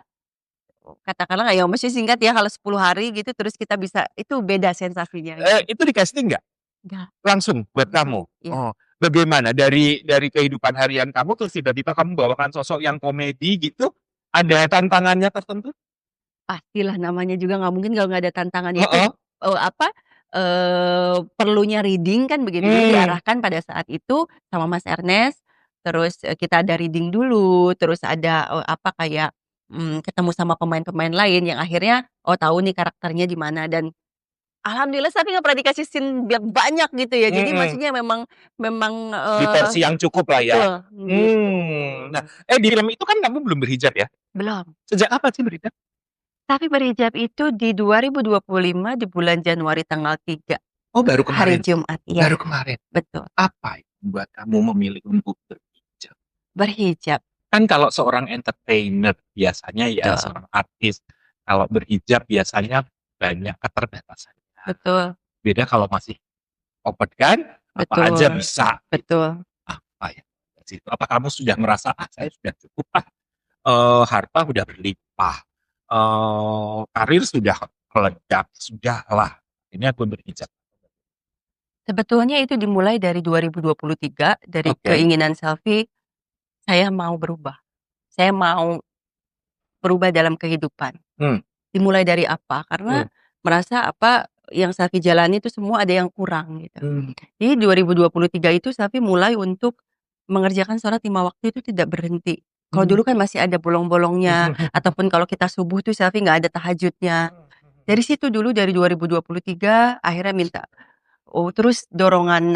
katakanlah ya maksudnya singkat ya kalau 10 hari gitu terus kita bisa itu beda sensasinya gitu. Itu di-casting nggak? Enggak, Langsung buat kamu? iya. Oh, bagaimana dari kehidupan harian kamu terus tiba-tiba kamu bawakan sosok yang komedi gitu, ada tantangannya tertentu? Pastilah namanya juga nggak mungkin kalau nggak ada tantangannya itu, Heeh. perlunya reading kan begitu. Jadi Mmm. diarahkan pada saat itu sama Mas Ernest, terus, kita ada reading dulu, terus ada, kayak, ketemu sama pemain-pemain lain yang akhirnya, tahu nih karakternya di mana dan alhamdulillah tapi nggak pernah dikasih scene banyak gitu ya. Jadi Mhm. maksudnya memang, Di versi yang cukup lah ya? betul, gitu. Nah, di film itu kan kamu belum berhijab ya? Belum. Sejak kapan sih berhijab? Tapi berhijab itu di 2025 di bulan Januari tanggal 3. Oh, baru Hari kemarin? Jumat, iya, Baru kemarin? betul. Apa yang membuat kamu memilih untuk berhijab? Berhijab, Kan kalau seorang entertainer biasanya ya, betul, seorang artis, kalau berhijab biasanya banyak keterbatasannya. betul, Beda kalau masih open kan, apa aja betul, bisa gitu. betul. Apa ya, dari situ, apa kamu sudah merasa, saya sudah cukup harta udah berlimpah, karir sudah meledak, sudahlah, ini aku berhijab. Sebetulnya itu dimulai dari 2023 dari Oke. keinginan Selvi, saya mau berubah. Saya mau berubah dalam kehidupan. Mmm. Dimulai dari apa? Karena Mmm. merasa apa yang Selvi jalani itu semua ada yang kurang gitu. Mmm. Jadi 2023 itu Selvi mulai untuk mengerjakan sholat 5 waktu itu tidak berhenti. Kalau Mmm. dulu kan masih ada bolong-bolongnya, ataupun kalau kita subuh tuh Selvi nggak ada tahajudnya. Dari situ dulu dari 2023 akhirnya minta terus dorongan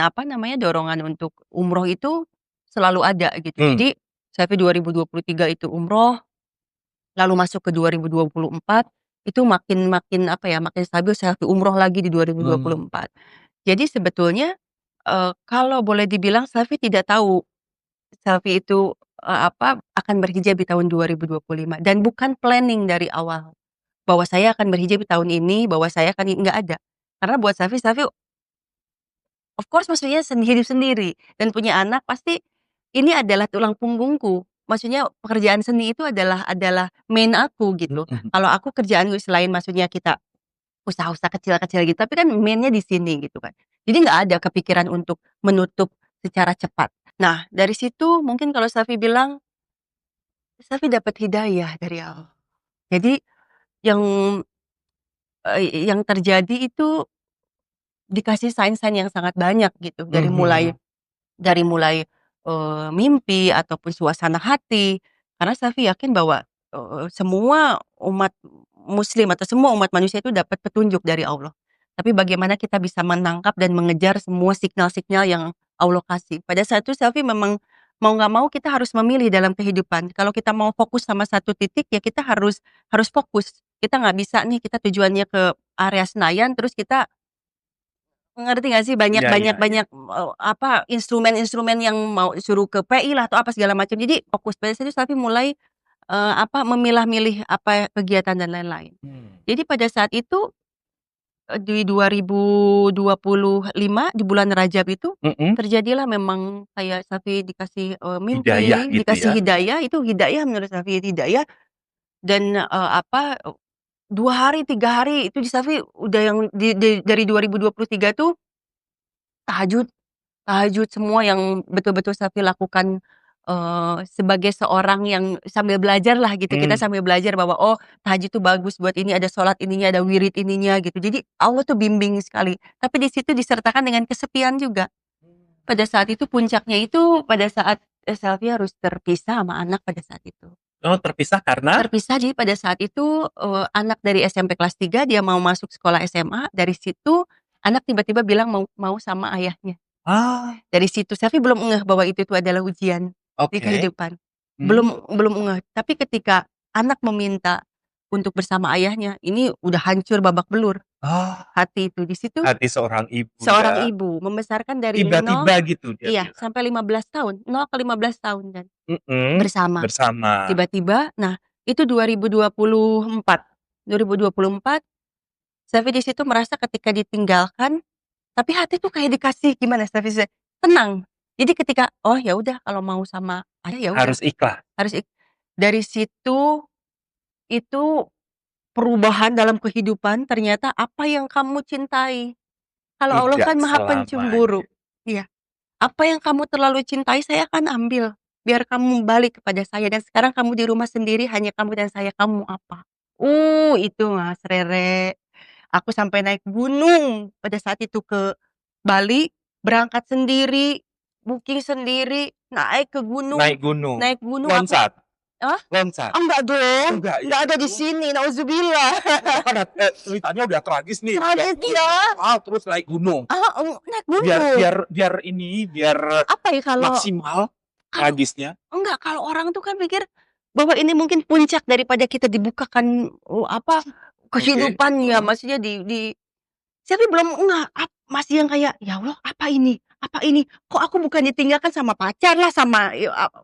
dorongan untuk umroh itu selalu ada gitu. Mmm. Jadi Selvi 2023 itu umroh, lalu masuk ke 2024 itu makin makin makin stabil Selvi umroh lagi di Mmm. 2024. Jadi sebetulnya, kalau boleh dibilang Selvi tidak tahu Selvi itu, akan berhijab di tahun 2025 dan bukan planning dari awal, bahwa saya akan berhijab di tahun ini, bahwa saya akan nggak ada. Karena buat Selvi of course maksudnya hidup sendiri dan punya anak pasti ini adalah tulang punggungku. Maksudnya pekerjaan seni itu adalah main aku gitu. Mhm. Kalau aku kerjaanku selain maksudnya kita usaha-usaha kecil-kecil gitu, tapi kan main-nya di sini gitu kan. Jadi nggak ada kepikiran untuk menutup secara cepat. Nah, dari situ mungkin kalau Safi bilang, Safi dapat hidayah dari Allah. Jadi yang, yang terjadi itu dikasih sign-sign yang sangat banyak gitu, Mhm. dari mulai, mimpi ataupun suasana hati. Karena Safi yakin bahwa, semua umat muslim atau semua umat manusia itu dapat petunjuk dari Allah. Tapi bagaimana kita bisa menangkap dan mengejar semua signal-signal yang Allah kasih. Pada saat itu Safi memang mau nggak mau kita harus memilih dalam kehidupan. Kalau kita mau fokus sama satu titik ya kita harus fokus. Kita nggak bisa nih kita tujuannya ke area Senayan terus kita ngerti nggak sih banyak Iya, iya, banyak iya. banyak, instrumen-instrumen yang mau suruh ke PI lah atau apa segala macam. Jadi fokus pada situ tapi mulai, memilah-milih kegiatan dan lain-lain. Mmm. Jadi pada saat itu, di 2025 di bulan Rajab itu, Mhm. terjadilah memang kayak Safi dikasih, Hidayah mimpi, gitu dikasih ya? hidayah, itu hidayah menurut Safi, hidayah dan, 2 hari, 3 hari itu di Safi udah yang dari 2023 tuh tahajud. Tahajud semua yang betul-betul Safi lakukan, sebagai seorang yang sambil belajar lah gitu, kita Mmm. sambil belajar bahwa, oh tahajud itu bagus buat ini, ada sholat ininya, ada wirid ininya gitu. Jadi Allah tuh bimbing sekali, tapi di situ disertakan dengan kesepian juga. Pada saat itu puncaknya itu pada saat, Selvi harus terpisah sama anak pada saat itu. Oh, terpisah karena? Terpisah, jadi pada saat itu, anak dari SMP kelas 3 dia mau masuk sekolah SMA, dari situ anak tiba-tiba bilang mau sama ayahnya. Ah, Dari situ Selvi belum ngeh bahwa itu tuh adalah ujian di oke. kehidupan. Hmm. Belum ngeh, tapi ketika anak meminta untuk bersama ayahnya, ini udah hancur babak belur Ah, hati itu. Di situ hati seorang ibu seorang ya. ibu membesarkan dari 0 Tiba-tiba gitu dia iya, bilang. sampai 15 tahun, 0 ke 15 tahun kan, Mhm, bersama. bersama. Tiba-tiba nah itu 2024. 2024 Selvi di situ merasa ketika ditinggalkan, tapi hati tuh kayak dikasih gimana Selvi tenang. Jadi ketika, oh ya udah kalau mau sama ayah ya udah, Harus ikhlas. harus dari situ itu perubahan dalam kehidupan ternyata apa yang kamu cintai. Kalau Allah Tidak kan Maha Pencemburu. selamanya. Iya. Apa yang kamu terlalu cintai saya akan ambil, biar kamu balik kepada saya dan sekarang kamu di rumah sendiri hanya kamu dan saya, kamu mau apa? Itu Mas Rere, aku sampai naik gunung pada saat itu ke Bali, berangkat sendiri, booking sendiri, naik ke gunung, Naik gunung. aku Loncat. hah? Loncat. Oh enggak dong, Enggak enggak ada di itu. sini, nauzubillah. Kan ceritanya udah tragis nih. Tragis ya. Terus naik gunung. Naik Biar gunung. biar Apa ya kalau maksimal kalau tragisnya. enggak, kalau orang tuh kan pikir bahwa ini mungkin puncak daripada kita dibukakan, kehidupan ya, maksudnya di tapi belum enggak, masih yang kayak, "Ya Allah, apa ini? Apa ini? Kok aku bukan ditinggalkan sama pacar lah, sama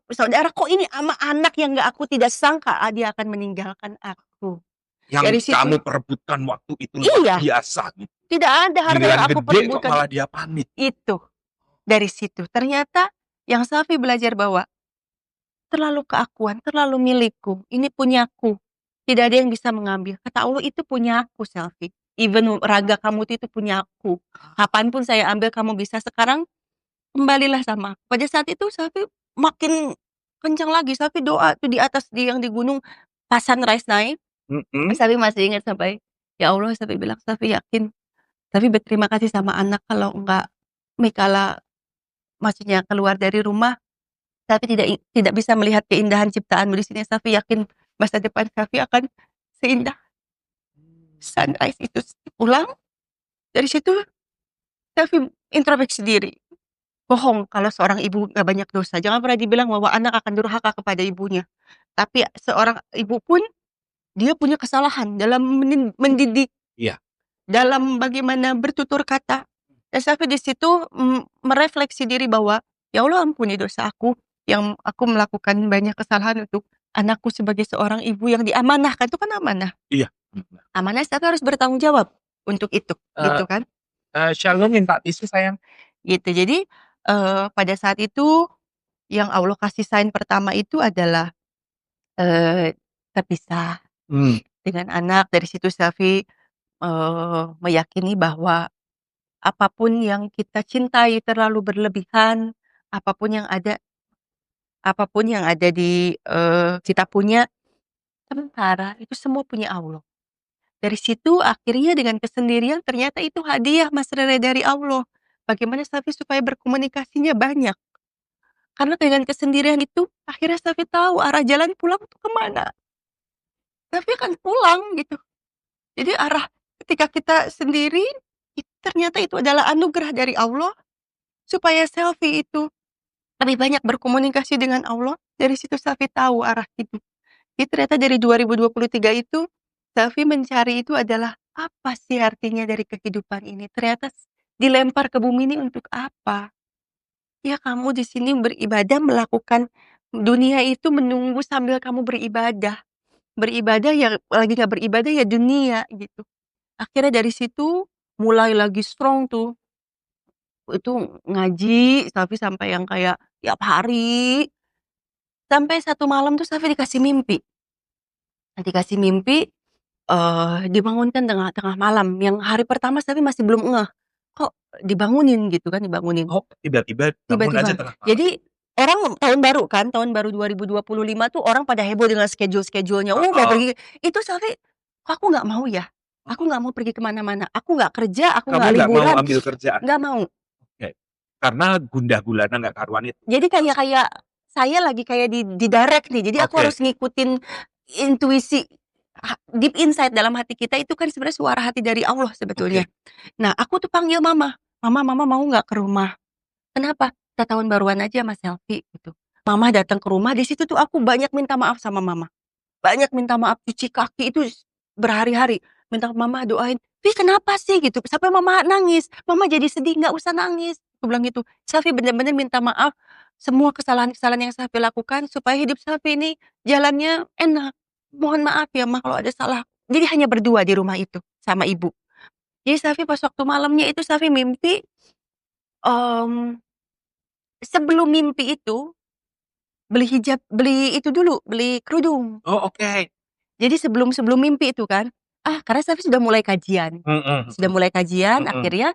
saudara, kok ini sama anak yang aku tidak sangka, dia akan meninggalkan aku." Dari Yang situ kamu perebutkan waktu itu luar iya, biasa gitu. tidak ada harta yang Giliran aku gede kok perebutkan. malah dia pamit. Itu, dari situ ternyata yang Selvi belajar bahwa terlalu keakuan, terlalu milikku, ini punyaku, tidak ada yang bisa mengambil. Kata Allah, "Itu punyaku Selvi, even raga kamu itu punyaku, kapanpun saya ambil kamu bisa, sekarang kembalilah sama aku." Pada saat itu Selvi makin kencang lagi, Selvi doa tuh di atas yang di gunung, pas sunrise naik, Mhm. Selvi masih ingat sampai, "Ya Allah," Selvi bilang, "Selvi yakin, tapi berterima kasih sama anak, kalau enggak Mikala maksudnya keluar dari rumah, tapi tidak bisa melihat keindahan ciptaanmu di sini. Safi yakin masa depan Safi akan seindah sunrise itu." Pulang, dari situ Safi introspeksi diri. Bohong kalau seorang ibu nggak banyak dosa. Jangan pernah dibilang bahwa anak akan durhaka kepada ibunya. Tapi seorang ibu pun dia punya kesalahan dalam mendidik, Iya. dalam bagaimana bertutur kata. Dan Safi di situ merefleksi diri bahwa, "Ya Allah, ampuni dosa aku yang aku melakukan banyak kesalahan untuk anakku sebagai seorang ibu yang diamanahkan." Itu kan amanah. Iya. Amanah tapi harus bertanggung jawab untuk itu, Eee gitu kan. Shalom minta tisu sayang. Gitu. Jadi, pada saat itu yang Allah kasih sign pertama itu adalah, terpisah Mmm. dengan anak. Dari situ Safi, meyakini bahwa apapun yang kita cintai terlalu berlebihan, apapun yang ada di, kita punya sementara, itu semua punya Allah. Dari situ akhirnya dengan kesendirian ternyata itu hadiah Mas Rere dari Allah. Bagaimana Safi supaya berkomunikasinya banyak. Karena dengan kesendirian itu akhirnya Safi tahu arah jalan pulang tuh kemana. Safi akan pulang gitu. Jadi arah ketika kita sendiri, ternyata itu adalah anugerah dari Allah supaya Selfie itu lebih banyak berkomunikasi dengan Allah. Dari situ Safi tahu arah hidup. Jadi ternyata dari 2023 itu, Safi mencari itu adalah, apa sih artinya dari kehidupan ini? Ternyata dilempar ke bumi ini untuk apa? Ya kamu di sini beribadah, melakukan dunia itu menunggu sambil kamu beribadah. Beribadah ya lagi nggak beribadah ya dunia gitu. Akhirnya dari situ mulai lagi strong tuh. Itu ngaji, Safi sampai yang kayak tiap hari. Sampai satu malam tuh Safi dikasih mimpi. Dikasih mimpi, dibangunkan tengah malam, yang hari pertama Safi masih belum ngeh, kok dibangunin gitu kan, dibangunin. Oh, tiba-tiba bangun aja Tiba-tiba. tengah malam? Jadi orang tahun baru kan, tahun baru 2025 tuh orang pada heboh dengan schedule-nya, mau Heeh. pergi itu Safi, kok aku nggak mau ya, aku nggak mau pergi ke mana-mana, aku nggak kerja, aku Kamu nggak nggak mau liburan, ambil kerjaan? nggak mau. Oke. Karena gundah gulana nggak karuan itu? Jadi kayak saya lagi kayak didirect nih, jadi aku Oke. harus ngikutin intuisi deep inside dalam hati kita itu kan sebenarnya suara hati dari Allah sebetulnya. Nah, aku tuh panggil mama, "Mama mau nggak ke rumah?" "Kenapa?" "Kita tahun baruan aja sama selfie," gitu. Mama datang ke rumah, di situ tuh aku banyak minta maaf sama mama. Banyak minta maaf, cuci kaki itu berhari-hari, minta mama doain, "Pi kenapa sih?" Gitu, sampai mama nangis, "Mama jadi sedih, nggak usah nangis," aku bilang gitu. Selfie bener-bener minta maaf, semua kesalahan-kesalahan yang Selfie lakukan supaya hidup Selfie ini jalannya enak. "Mohon maaf ya Ma kalau ada salah." Jadi hanya berdua di rumah itu sama ibu. Jadi Selfie pas waktu malamnya itu Selfie mimpi, mmm, sebelum mimpi itu beli hijab, beli itu dulu, beli kerudung. Oh, oke. Jadi sebelum sebelum mimpi itu kan, karena Selfie sudah mulai kajian. Sudah mulai kajian Mhm. akhirnya,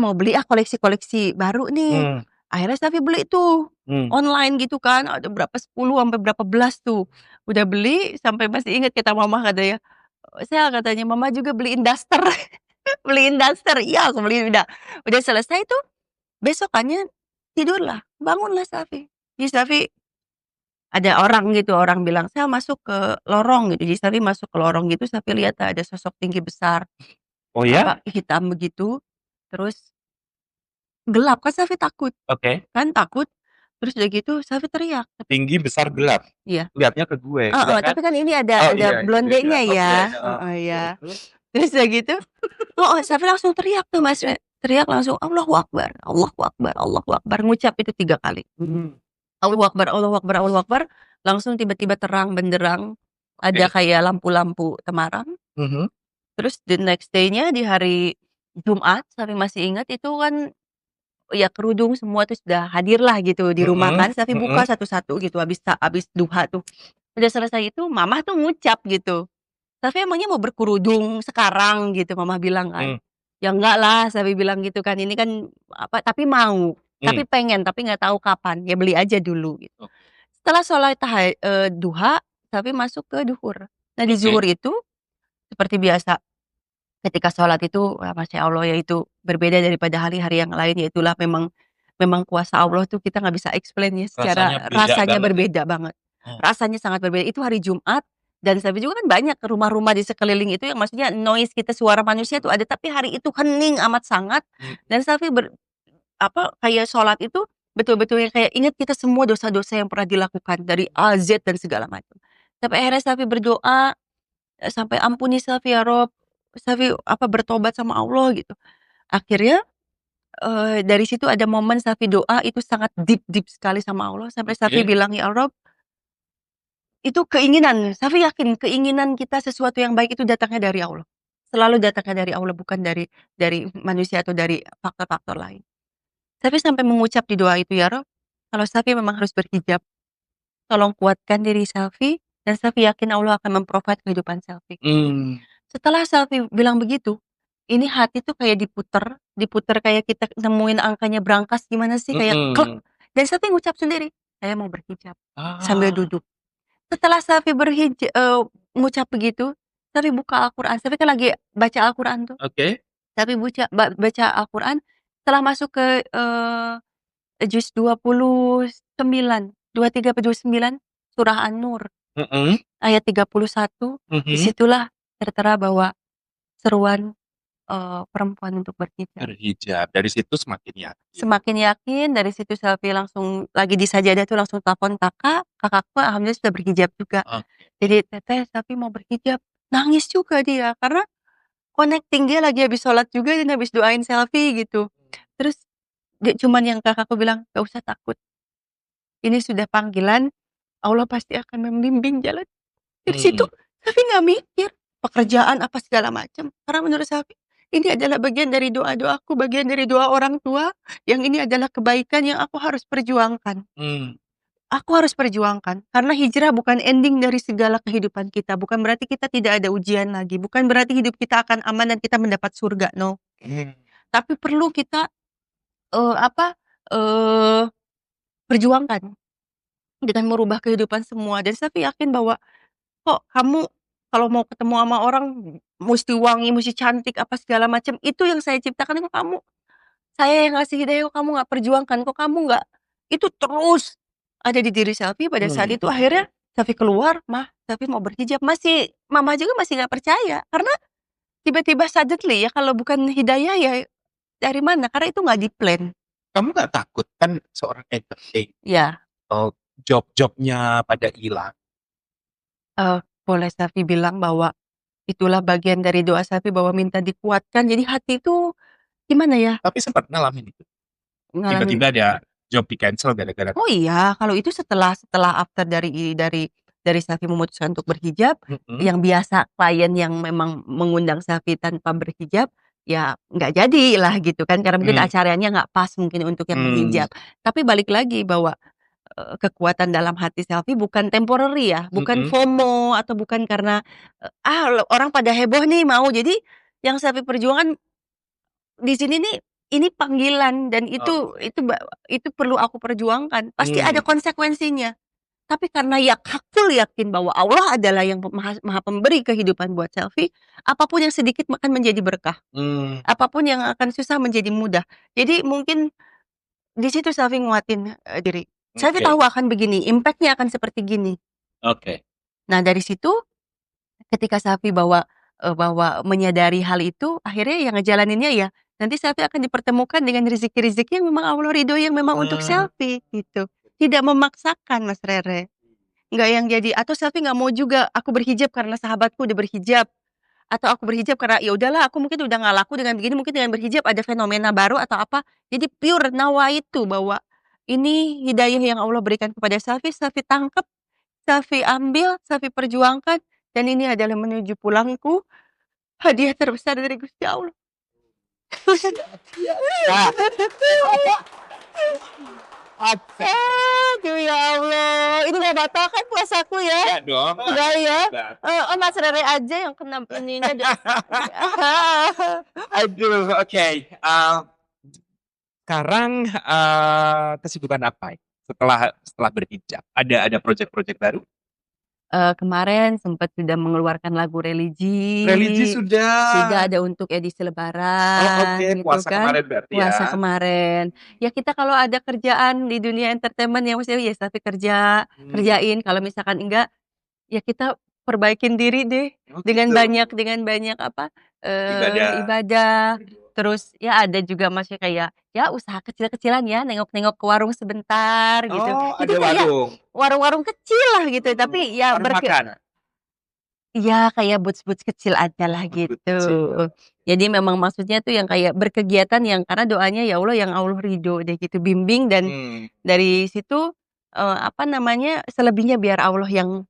mau beli koleksi-koleksi baru nih. Mmm. Akhirnya Selfie beli tuh, Mmm. online gitu kan, ada berapa 10 sampai berapa belas tuh. Udah beli sampai masih inget kata mama katanya, "Sel," katanya, "Mama juga beliin daster." Beliin daster, iya aku beliin udah selesai tuh, besokannya tidurlah, bangunlah Selfie. Jadi Selfie ada orang gitu, orang bilang, "Sel masuk ke lorong," gitu. Jadi Selfie masuk ke lorong gitu, Selfie lihat ada sosok tinggi besar, Oh ya? hitam begitu, terus gelap kan Selfie takut, Oke. takut, terus udah gitu Selfie teriak, Tinggi, besar, gelap? iya, Lihatnya ke gue, heeh, enggak kan? tapi kan ini Oh ada iya, itu beda. blondenya Oke, ya, heeh. heeh, iya. Terus? Terus udah gitu heeh, Selfie langsung teriak tuh Mas, teriak langsung, "Allahu Akbar, Allahu Akbar, Allahu Akbar," ngucap itu 3 kali. Mhm. Allahu Akbar, Allahu Akbar, Allahu Akbar, langsung tiba-tiba terang benderang, ada Oke. kayak lampu-lampu temaram. Mhm. Terus the next day-nya di hari Jumat, Selfie masih ingat itu kan, ya kerudung semua tuh sudah hadirlah gitu di rumah Mhm. kan, Selfie buka Mhm. satu-satu gitu habis duha tuh. Udah selesai itu mama tuh ngucap gitu, "Selfie emangnya mau berkerudung sekarang?" Gitu mama bilang kan. Mmm. "Ya enggak lah," Selfie bilang gitu kan, "ini kan apa, tapi mau, Mmm. tapi pengen, tapi nggak tahu kapan, ya beli aja dulu," gitu. Oke. Setelah sholat duha, Selfie masuk ke duhur. Nah di zuhur Oke. itu seperti biasa. Ketika sholat itu, masya Allah ya itu berbeda daripada hari-hari yang lain, ya itulah memang memang kuasa Allah tuh kita nggak bisa explain ya Rasanya secara beda rasanya banget ya? berbeda banget. Oh. Rasanya sangat berbeda, itu hari Jumat dan Selfie juga kan banyak ke rumah-rumah di sekeliling itu yang maksudnya noise kita, suara manusia tuh ada, tapi hari itu hening amat sangat Mmm. dan Selfie kayak sholat itu betul-betul yang kayak ingat kita semua dosa-dosa yang pernah dilakukan dari A, Z dan segala macam. Sampai akhirnya Selfie berdoa, sampai, "Ampuni Selfie ya Rob." Selfie bertobat sama Allah gitu. Akhirnya, dari situ ada momen Selfie doa itu sangat deep sekali sama Allah sampai Selfie Oke. bilang, "Ya Rob, itu keinginan, Selfie yakin keinginan kita sesuatu yang baik itu datangnya dari Allah. Selalu datangnya dari Allah bukan dari manusia atau dari faktor-faktor lain." Selfie sampai mengucap di doa itu, "Ya Rob, kalau Selfie memang harus berhijab, tolong kuatkan diri Selfie dan Selfie yakin Allah akan mem-provide kehidupan Selfie." Mmm. Setelah Selfie bilang begitu, ini hati tuh kayak diputer diputer kayak kita nemuin angkanya brankas gimana sih kayak klek, Mhm. dan Selfie ngucap sendiri, "Saya mau berhijab," sambil Ah. duduk. Setelah Selfie ngucap begitu, Selfie buka Al-Quran, Selfie kan lagi baca Al-Quran tuh, Oke. Selfie baca Al-Quran, setelah masuk ke, juz 29, 23 apa 29 surah An-Nur, Mhm. ayat 31, di Mhm. situlah tertera bahwa seruan perempuan untuk berhijab. Berhijab, dari situ semakin yakin. Semakin yakin, dari situ Selfie langsung lagi di sajadah tuh langsung telepon kakakku alhamdulillah sudah berhijab juga. Oke. Jadi, "Teteh, Selfie mau berhijab." Nangis juga dia, karena connecting dia lagi habis sholat juga dan habis doain Selfie gitu. Terus dia cuman yang kakakku bilang, "Gak usah takut, ini sudah panggilan, Allah pasti akan membimbing jalan." Dari situ Mmm. Selfie nggak mikir pekerjaan apa segala macam, karena menurut Selfie, ini adalah bagian dari doa-doaku, bagian dari doa orang tua, yang ini adalah kebaikan yang aku harus perjuangkan. Mmm. Aku harus perjuangkan, karena hijrah bukan ending dari segala kehidupan kita, bukan berarti kita tidak ada ujian lagi, bukan berarti hidup kita akan aman dan kita mendapat surga, no. Mmm. Tapi perlu kita, eee, apa, eee, perjuangkan dengan merubah kehidupan semua dan Selfie yakin bahwa kok kamu kalau mau ketemu sama orang musti wangi, musti cantik, apa segala macam, itu yang saya ciptakan, kok saya yang ngasih hidayah, kok kamu nggak perjuangkan, kok kamu nggak itu terus, ada di diri Selfie pada saat Hmm. itu akhirnya Selfie keluar, "Mah, Selfie mau berhijab." Mama juga masih nggak percaya karena tiba-tiba suddenly ya kalau bukan hidayah ya dari mana? Karena itu nggak di-plan. Kamu nggak takut kan seorang entertain, Ya, job-jobnya pada hilang? boleh Selfie bilang bahwa itulah bagian dari doa Selfie bahwa minta dikuatkan. Jadi hati itu gimana ya, Tapi sempat ngalamin itu? ngalamin. Tiba-tiba ada job di-cancel gara-gara Oh iya, kalau itu setelah setelah after dari Selfie memutuskan untuk berhijab, mhm, yang biasa klien yang memang mengundang Selfie tanpa berhijab, ya nggak jadilah gitu kan, karena mungkin mmm, acaranya nggak pas mungkin untuk yang mmm, berhijab. Tapi balik lagi bahwa, kekuatan dalam hati Selfie bukan temporary ya, bukan mhm, FOMO atau bukan karena, orang pada heboh nih mau. Jadi yang Selfie perjuangkan di sini nih, ini panggilan dan oke, itu perlu aku perjuangkan. Pasti ada mmm, konsekuensinya. Tapi karena ya aku yakin bahwa Allah adalah yang maha maha pemberi kehidupan buat Selfie, apapun yang sedikit akan menjadi berkah, mmm, apapun yang akan susah menjadi mudah. Jadi mungkin di situ Selfie nguatin, diri. Selfie oke, tahu akan begini, impact-nya akan seperti gini. oke, Nah dari situ ketika Selfie bahwa menyadari hal itu, akhirnya yang ngejalaninnya ya, nanti Selfie akan dipertemukan dengan rezeki-rezeki yang memang Allah ridhoi, yang memang untuk mmm, Selfie, gitu. Tidak memaksakan, Mas Rere. Nggak yang jadi atau Selfie nggak mau juga, aku berhijab karena sahabatku udah berhijab, atau aku berhijab karena, ya udahlah aku mungkin udah nggak laku dengan begini, mungkin dengan berhijab ada fenomena baru atau apa. Jadi pure nawaitu bahwa ini hidayah yang Allah berikan kepada Selfie, Selfie tangkap, Selfie ambil, Selfie perjuangkan, dan ini adalah menuju pulangku, hadiah terbesar dari Gusti Allah. nah, apa Aduh ya Allah, ini nggak batalkan puasaku ya? enggak dong, Enggak ya? enggak. Oh Mas Rere aja yang kena ininya Aduh, oke, sekarang, kesibukan apa setelah berhijab? Ada project-project baru? Kemarin sempet sudah mengeluarkan lagu Religi religi, sudah sudah. ada untuk edisi Oh, oke, lebaran gitu puasa kan, kemarin berarti puasa ya? kemarin. Ya kita kalau ada kerjaan di dunia entertainment yang maksudnya ya tapi Mmm, kerjain, kalau misalkan enggak, ya kita perbaikin diri deh oh gitu, dengan banyak apa, ibadah. ibadah, terus ya ada juga maksudnya kayak, ya usaha kecil-kecilan ya, nengok-nengok ke warung sebentar gitu. Oh, Itu ada kayak warung? warung-warung kecil lah gitu, Mhm, tapi ya warung makan? iya kayak boots-boots kecil aja lah Ngebut gitu. kecil. Jadi memang maksudnya tuh yang kayak berkegiatan yang karena doanya ya Allah yang Allah ridho deh gitu, bimbing dan Mmm, dari situ, apa namanya, selebihnya biar Allah yang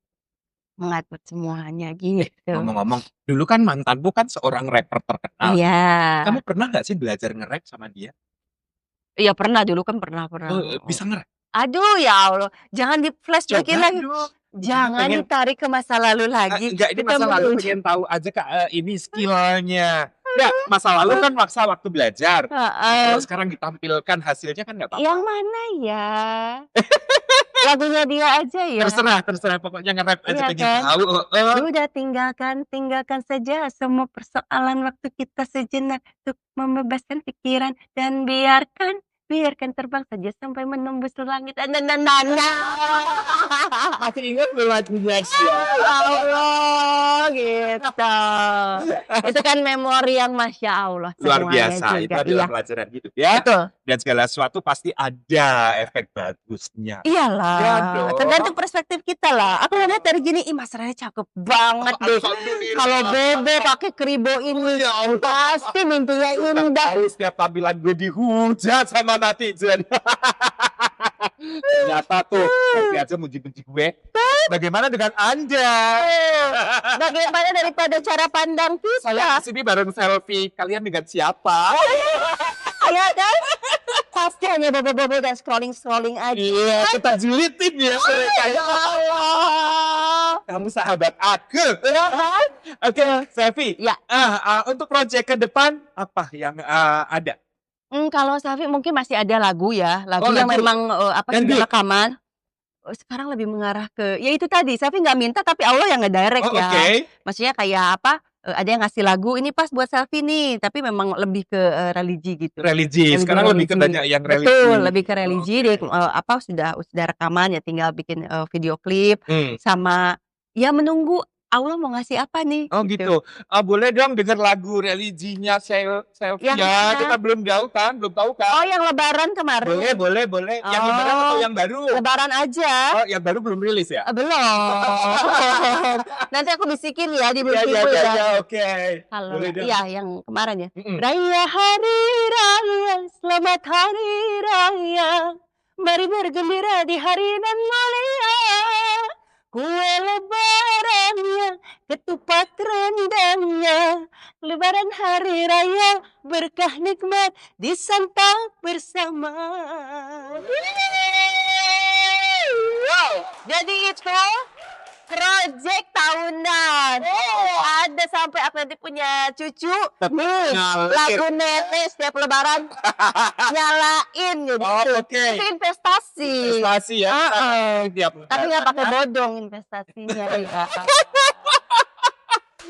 mengatur semuanya gitu. ngomong-ngomong, dulu kan mantanmu kan seorang rapper terkenal. Iya. Kamu pernah nggak sih belajar nge-rap sama dia? Iya pernah dulu kan pernah, Oh, heeh. bisa nge-rap? Aduh ya Allah, jangan di-flashback-in Coba lagi, dong, ini jangan pengen ditarik ke masa lalu lagi, enggak ini kita masa lalu menuju pengen tahu aja Kak, ini skill-nya. Enggak, masa lalu kan maksa waktu belajar. Nah, kalau heeh. sekarang ditampilkan hasilnya kan nggak Yang apa-apa. mana ya? Lagunya dia aja ya? Terserah terserah pokoknya nge-rap aja Iya pengen kan? tahu, heeh. Udah tinggalkan saja semua persoalan waktu kita sejenak untuk membebaskan pikiran dan biarkan terbang saja sampai menembus langit. Masih ingat belum lagunya Ya Allah, gitu. Itu kan memori yang Masya Allah luar semuanya biasa, itu juga, adalah iya, pelajaran hidup ya, betul. dan segala sesuatu pasti ada efek bagusnya. Ya Iyalah, tergantung dong. perspektif kita lah. Aku ngeliat dari gini, ih Mas Raya cakep banget deh. Kalau Alhamdulillah. Bebe pakai kribo ini, Ya Allah. pasti mimpinya indah. Tahu setiap tampilan gue dihujat sama netizen. Ternyata tuh, nanti aja muji-muji gue. Bagaimana dengan Anda? Bagaimana daripada cara pandang Saya kita? di sini bareng selfie. Kalian dengan siapa? Ya kan? Pasti hanya bobo-bobo dan scrolling-scrolling aja. Iya, kita julitin ya mereka. Ya Allah. Kamu sahabat aku. Ya kan? Oke, Selfie. Ya. Untuk project ke depan apa yang ada? Kalau Safi mungkin masih ada lagu ya, lagu Oh, yang lagu. memang, sudah Dangdut? rekaman. Sekarang lebih mengarah ke ya itu tadi, Safi nggak minta tapi Allah yang nge-direct Oh, ya. oke. Maksudnya kayak apa, ada yang ngasih lagu, "Ini pas buat selfie nih," tapi memang lebih ke, religi gitu. Religi, sekarang lebih ke banyak yang religi. Betul, lebih ke religi Oke. sudah rekaman ya tinggal bikin, video klip Hmm. sama ya menunggu Allah mau ngasih apa nih, Oh gitu. gitu. Boleh dong denger lagu religinya selfie Yang ya? mana? Kita belum tahu kan? Oh, yang lebaran kemarin? Boleh. Yang lebaran atau yang baru? Lebaran aja. Oh, yang baru belum rilis ya? Belum. Nanti aku bisikin ya di Iya, minggu ya. oke. Kalau Boleh dong. iya yang kemarin ya. Mm-mm. Raya hari raya, selamat hari raya. Mari bergembira di hari nan mulia. Kue lebarannya, ketupat rendangnya. Lebaran hari raya, berkah nikmat disantap bersama. Wow, jadi itu project tahunan. Ada sampai aku nanti punya cucu. Nih, lagu nenek setiap lebaran nyalain gitu. Oh, oke. Itu investasi. Investasi ya. Tiap Tapi nggak pakai bodong investasinya. Ya.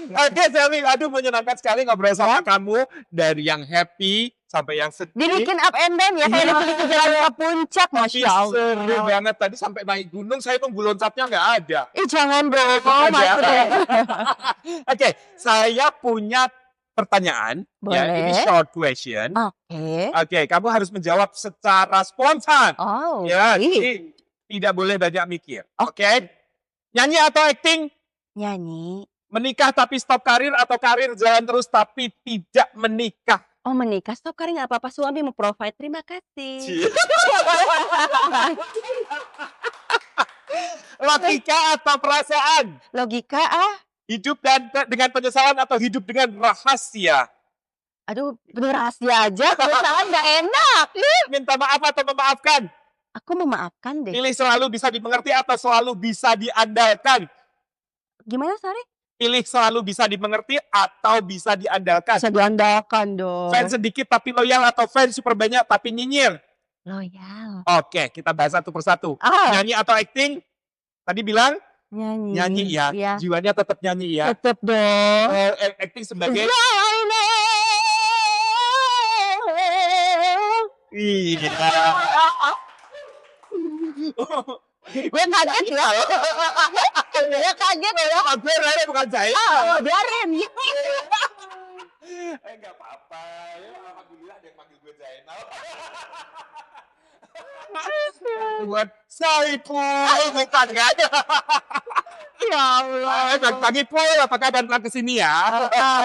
Oke, Selvi, aduh menyenangkan sekali ngobrol sama kamu dari yang happy sampai yang sedih. Dibikin up and down ya kayak di jalan ke puncak, Tapi masya Allah. seru banget tadi sampai naik gunung saya nunggu loncatnya nggak ada. Jangan dong, Ada. Mas. Oke, saya punya pertanyaan. Ya, ini Boleh. short question. Oke. Oke, kamu harus menjawab secara spontan. Oh, Ya, ih, jadi tidak boleh banyak mikir. Oke. Nyanyi atau acting? nyanyi. Menikah tapi stop karir atau karir jalan terus tapi tidak menikah? Oh, menikah stop karir nggak apa-apa, suami mau provide. Terima kasih. Logika atau perasaan? Logika Hidup dengan penyesalan atau hidup dengan rahasia? aduh, penuh rahasia aja. Penyesalan nggak enak. Minta maaf atau memaafkan? Aku memaafkan deh. Pilih selalu bisa dimengerti atau selalu bisa diandalkan? Gimana, sorry? Pilih selalu bisa dimengerti atau bisa diandalkan? Bisa diandalkan dong. Fans sedikit tapi loyal atau fans super banyak tapi nyinyir? Loyal. Oke, kita bahas satu persatu. Ah, Nyanyi atau acting? Tadi bilang nyanyi. nyanyi ya. Iya. Jiwanya tetap nyanyi ya. Tetep dong. Acting sebagai iya. Gue kaget ya. Gue kaget ya. Hampir ada bukan saya. Biarin. Enggak apa-apa. Ya, alhamdulillah ada yang manggil gue Zainal. Buat Saipul bukan kan? Ya Allah. Pagi Pul, apa kabar ke sini ya?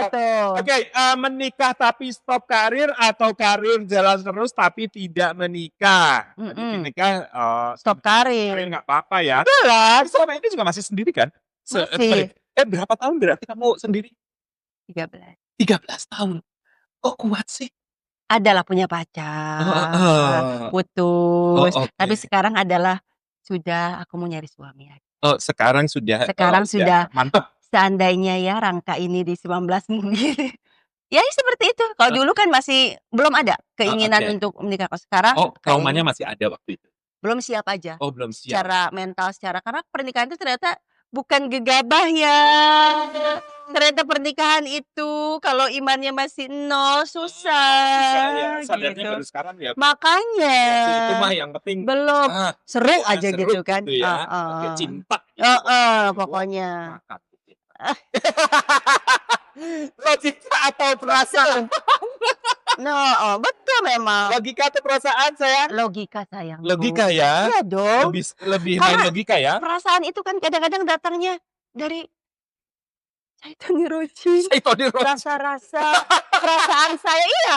Tuh. Oke, menikah tapi stop karir atau karir jalan terus tapi tidak menikah? Tadi menikah Stop karir karir. nggak apa-apa ya. Jelas. Selama ini juga masih sendiri kan? Masih. Berapa tahun berarti kamu sendiri? 13. 13 tahun. Kok kuat sih? Adalah punya pacar. Putus. Tapi sekarang adalah sudah aku mau nyari suami aja. Oh, sekarang sudah. Sekarang sudah. Mantap. Seandainya ya rangka ini di 19 mungkin. Ya seperti itu. Kalau dulu kan masih belum ada keinginan Oke. untuk menikah. Kalau sekarang Traumanya masih ada waktu itu. belum siap aja. Oh, belum siap. Secara mental, karena pernikahan itu ternyata bukan gegabah ya. Ternyata pernikahan itu kalau imannya masih nol susah. Sadarnya Gitu. baru sekarang ya. Makanya Itu mah yang penting belum seru aja seru gitu kan. gitu ya. Oke, cinta. Pokoknya. Makan. Logika atau perasaan? Betul memang. Logika atau perasaan sayang? Logika sayang. Logika ya. Iya dong. Lebih Karena main logika ya. perasaan itu kan kadang-kadang datangnya dari Syaitonir Rojim. Rasa-rasa perasaan saya iya.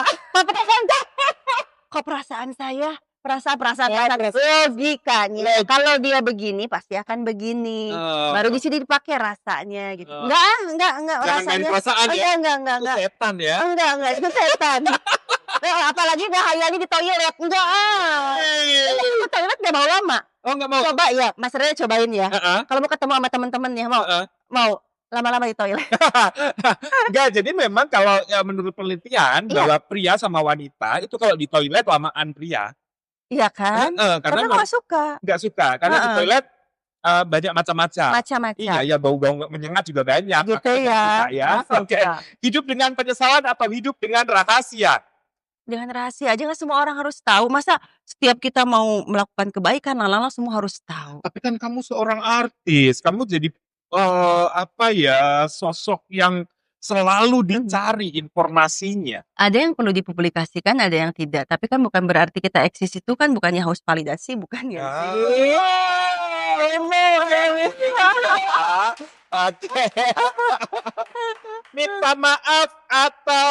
Kok perasaan saya? Perasaan logikanya. Kalau dia begini pasti akan begini. Baru di sini dipakai rasanya gitu. Enggak Jangan rasanya. main perasaan ya. Enggak. Itu setan ya. Enggak, itu setan. Apalagi ngehayalnya di toilet. Enggak. Ke toilet gak mau lama. Oh, enggak mau. Coba ya, Mas Rene cobain ya. Heeh. Kalau mau ketemu sama teman-teman ya, mau lama-lama di toilet. Enggak, jadi memang kalau ya, menurut penelitian bahwa pria sama wanita itu kalau di toilet lamaan pria. Iya kan? Karena Karena nggak suka. nggak suka karena di toilet banyak macam-macam. Macam-macam. Iya, ya bau-bau nggak menyengat juga banyak. Gitu Makanya ya. kita ya. Masuk Oke. ya. Hidup dengan penyesalan atau hidup dengan rahasia? Dengan rahasia aja, nggak semua orang harus tahu. Masa setiap kita mau melakukan kebaikan, lala semua harus tahu. Tapi kan kamu seorang artis, kamu jadi sosok yang selalu dicari informasinya. Ada yang perlu dipublikasikan, ada yang tidak. Tapi kan bukan berarti kita eksis itu kan bukannya haus validasi, bukan ya sih? Oke. Minta maaf atau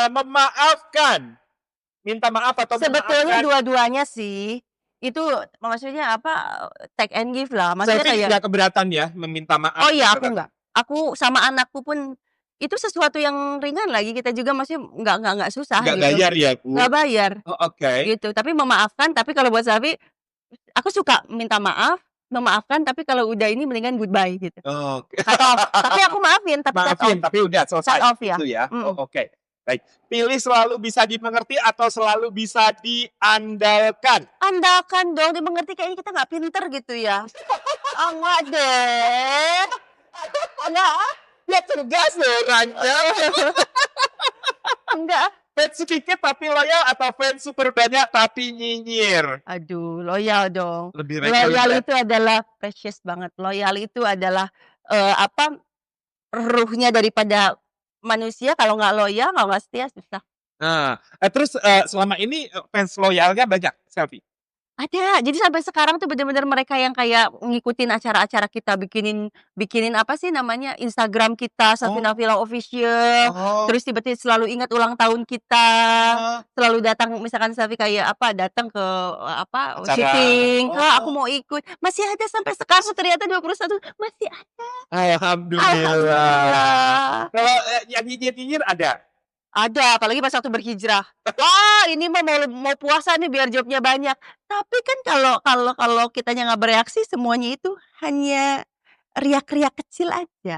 memaafkan? Minta maaf atau Sebetulnya memaafkan? dua-duanya sih. Itu maksudnya apa, take and give lah. Maksudnya Selfie kayak nggak keberatan ya meminta maaf? oh iya, aku enggak. Aku sama anakku pun itu sesuatu yang ringan lagi, kita juga masih nggak susah Nggak gitu. bayar ya, Bu? Nggak bayar, Oh, oke. gitu. Tapi memaafkan, tapi kalau buat Safi, aku suka minta maaf, memaafkan, tapi kalau udah ini mendingan goodbye gitu. Oke. Cut off. Tapi aku maafin, tapi cut Maafin, off. tapi udah selesai Cut off ya. gitu ya. Mm. Oh, oke. Baik. Pilih selalu bisa dimengerti atau selalu bisa diandalkan? Andalkan dong, dimengerti kayaknya kita nggak pinter gitu ya. Enggak deh. Enggak. Ya tegas orangnya. Enggak. Fans sedikit tapi loyal atau fans super banyak tapi nyinyir? Aduh, loyal dong. Lebih Loyal reguler. itu adalah precious banget. Loyal itu adalah ruhnya daripada manusia. Kalau nggak loyal, kalau nggak setia susah. Nah, terus selama ini fans loyalnya banyak, Selfie? Ada. Jadi sampai sekarang tuh bener-bener mereka yang kayak ngikutin acara-acara kita, bikinin apa sih namanya, Instagram kita, Selfie Nabila Official. Oh. Terus tiba-tiba selalu ingat ulang tahun kita. Selalu datang misalkan Selfie kayak apa, datang ke Acara. syuting. Oh. Kak, aku mau ikut. Masih ada sampai sekarang ternyata 21 masih ada. Alhamdulillah. Alhamdulillah. Kalau yang nyinyir ada? Ada, apalagi pas waktu berhijrah. Wah, ini mah mau puasa nih biar jobnya banyak. Tapi kan kalau kitanya nggak bereaksi, semuanya itu hanya riak-riak kecil aja.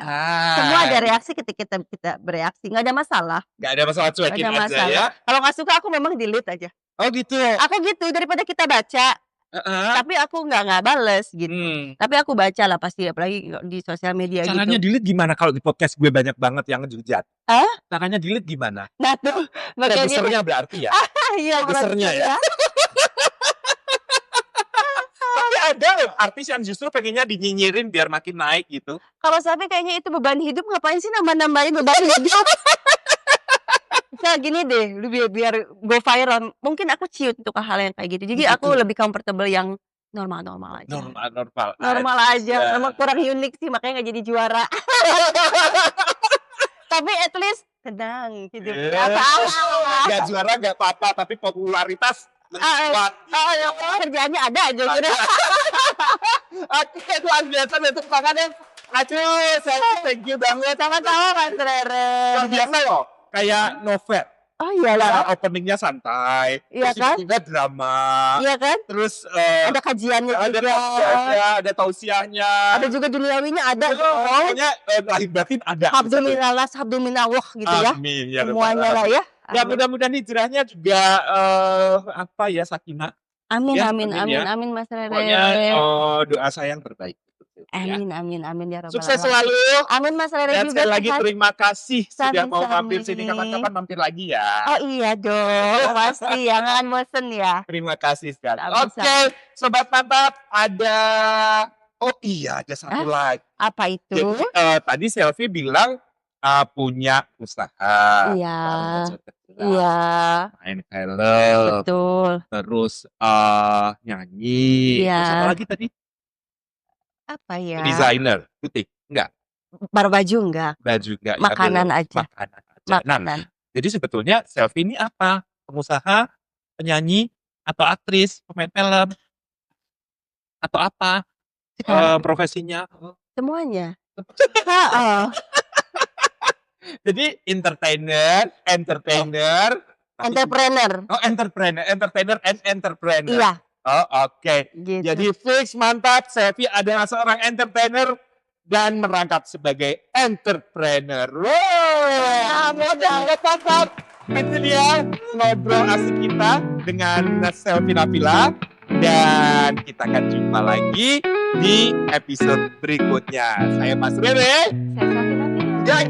Semua ada reaksi ketika kita bereaksi, nggak ada masalah. Nggak ada masalah, Nggak cuekin ada aja masalah. ya. Kalau nggak suka aku memang delete aja. Oh gitu. Aku gitu daripada kita baca, tapi aku nggak bales gitu. Tapi aku baca lah pasti, apalagi di sosial media Caranya gitu. delete gimana kalau di podcast gue banyak banget yang ngejujat? Hah? Caranya delete gimana? Nah tuh, makanya Produsernya berarti ya? iya, Produsernya ya? Tapi ada loh artis yang justru pengennya dinyinyirin biar makin naik gitu. Kalau Safi kayaknya itu beban hidup, ngapain sih nambah-nambahin beban hidup? Bisa gini deh, lu biar go viral. Mungkin aku ciut untuk hal yang kayak gitu. Jadi aku lebih comfortable yang normal-normal aja. Normal aja. Emang kurang unik sih, makanya nggak jadi juara. Tapi at least tenang hidupnya. Gak juara gak apa-apa, tapi popularitas mencuat. Kerjaannya ada aja udah. Oke, luar biasa untuk tangannya. Aduh, saya thank you banget. Sama-sama Mas Rere. Luar biasa loh, kayak novel. Oh iyalah. Openingnya santai, Iya terus kan? tiba-tiba drama, Iya kan? terus Ada kajiannya juga. ada tausiahnya. Ada juga duniawinya ada. Pokoknya lahir batin ada. Habdu minallah gitu ya. Amin ya Semuanya lah ya. Ya mudah-mudahan hijrahnya juga sakinah. Amin Ya, amin amin amin ya. amin Mas Rere. Pokoknya doa saya yang terbaik. Ya. Amin ya rabbal Sukses alamin. selalu. Amin Mas Rere Dan juga. sekali lagi sehat. terima kasih sudah mau Sami-sami. mampir sini. Kapan-kapan mampir lagi ya. Oh iya dong, pasti ya, nggak akan bosen ya. Terima kasih sekali. Sama-sama. Oke, Sobat Mantap, ada ada satu lagi. Apa itu? Jadi, tadi Selfie bilang punya usaha. Iya. Iya. Iya, Main film, betul. terus nyanyi. Iya. Terus apa lagi tadi? Apa ya? Desainer, butik, enggak? Baru baju enggak? Baju enggak? Ya, Makanan belum. aja. Makanan aja. Nah, Makanan. jadi sebetulnya Selfie ini apa? Pengusaha, penyanyi, atau aktris, pemain film, atau apa? Profesinya? Semuanya. Heeh. Jadi entertainer. Entrepreneur. Entertainer and entrepreneur. Iya, Oh, oke. gitu. Jadi fix mantap, Selfie adalah seorang entertainer dan merangkap sebagai entrepreneur. Wow, mantap. Itu dia ngobrol asik kita dengan Selfie Nabila, dan kita akan jumpa lagi di episode berikutnya. Saya Mas Rere. Saya Safina Tira. Jangan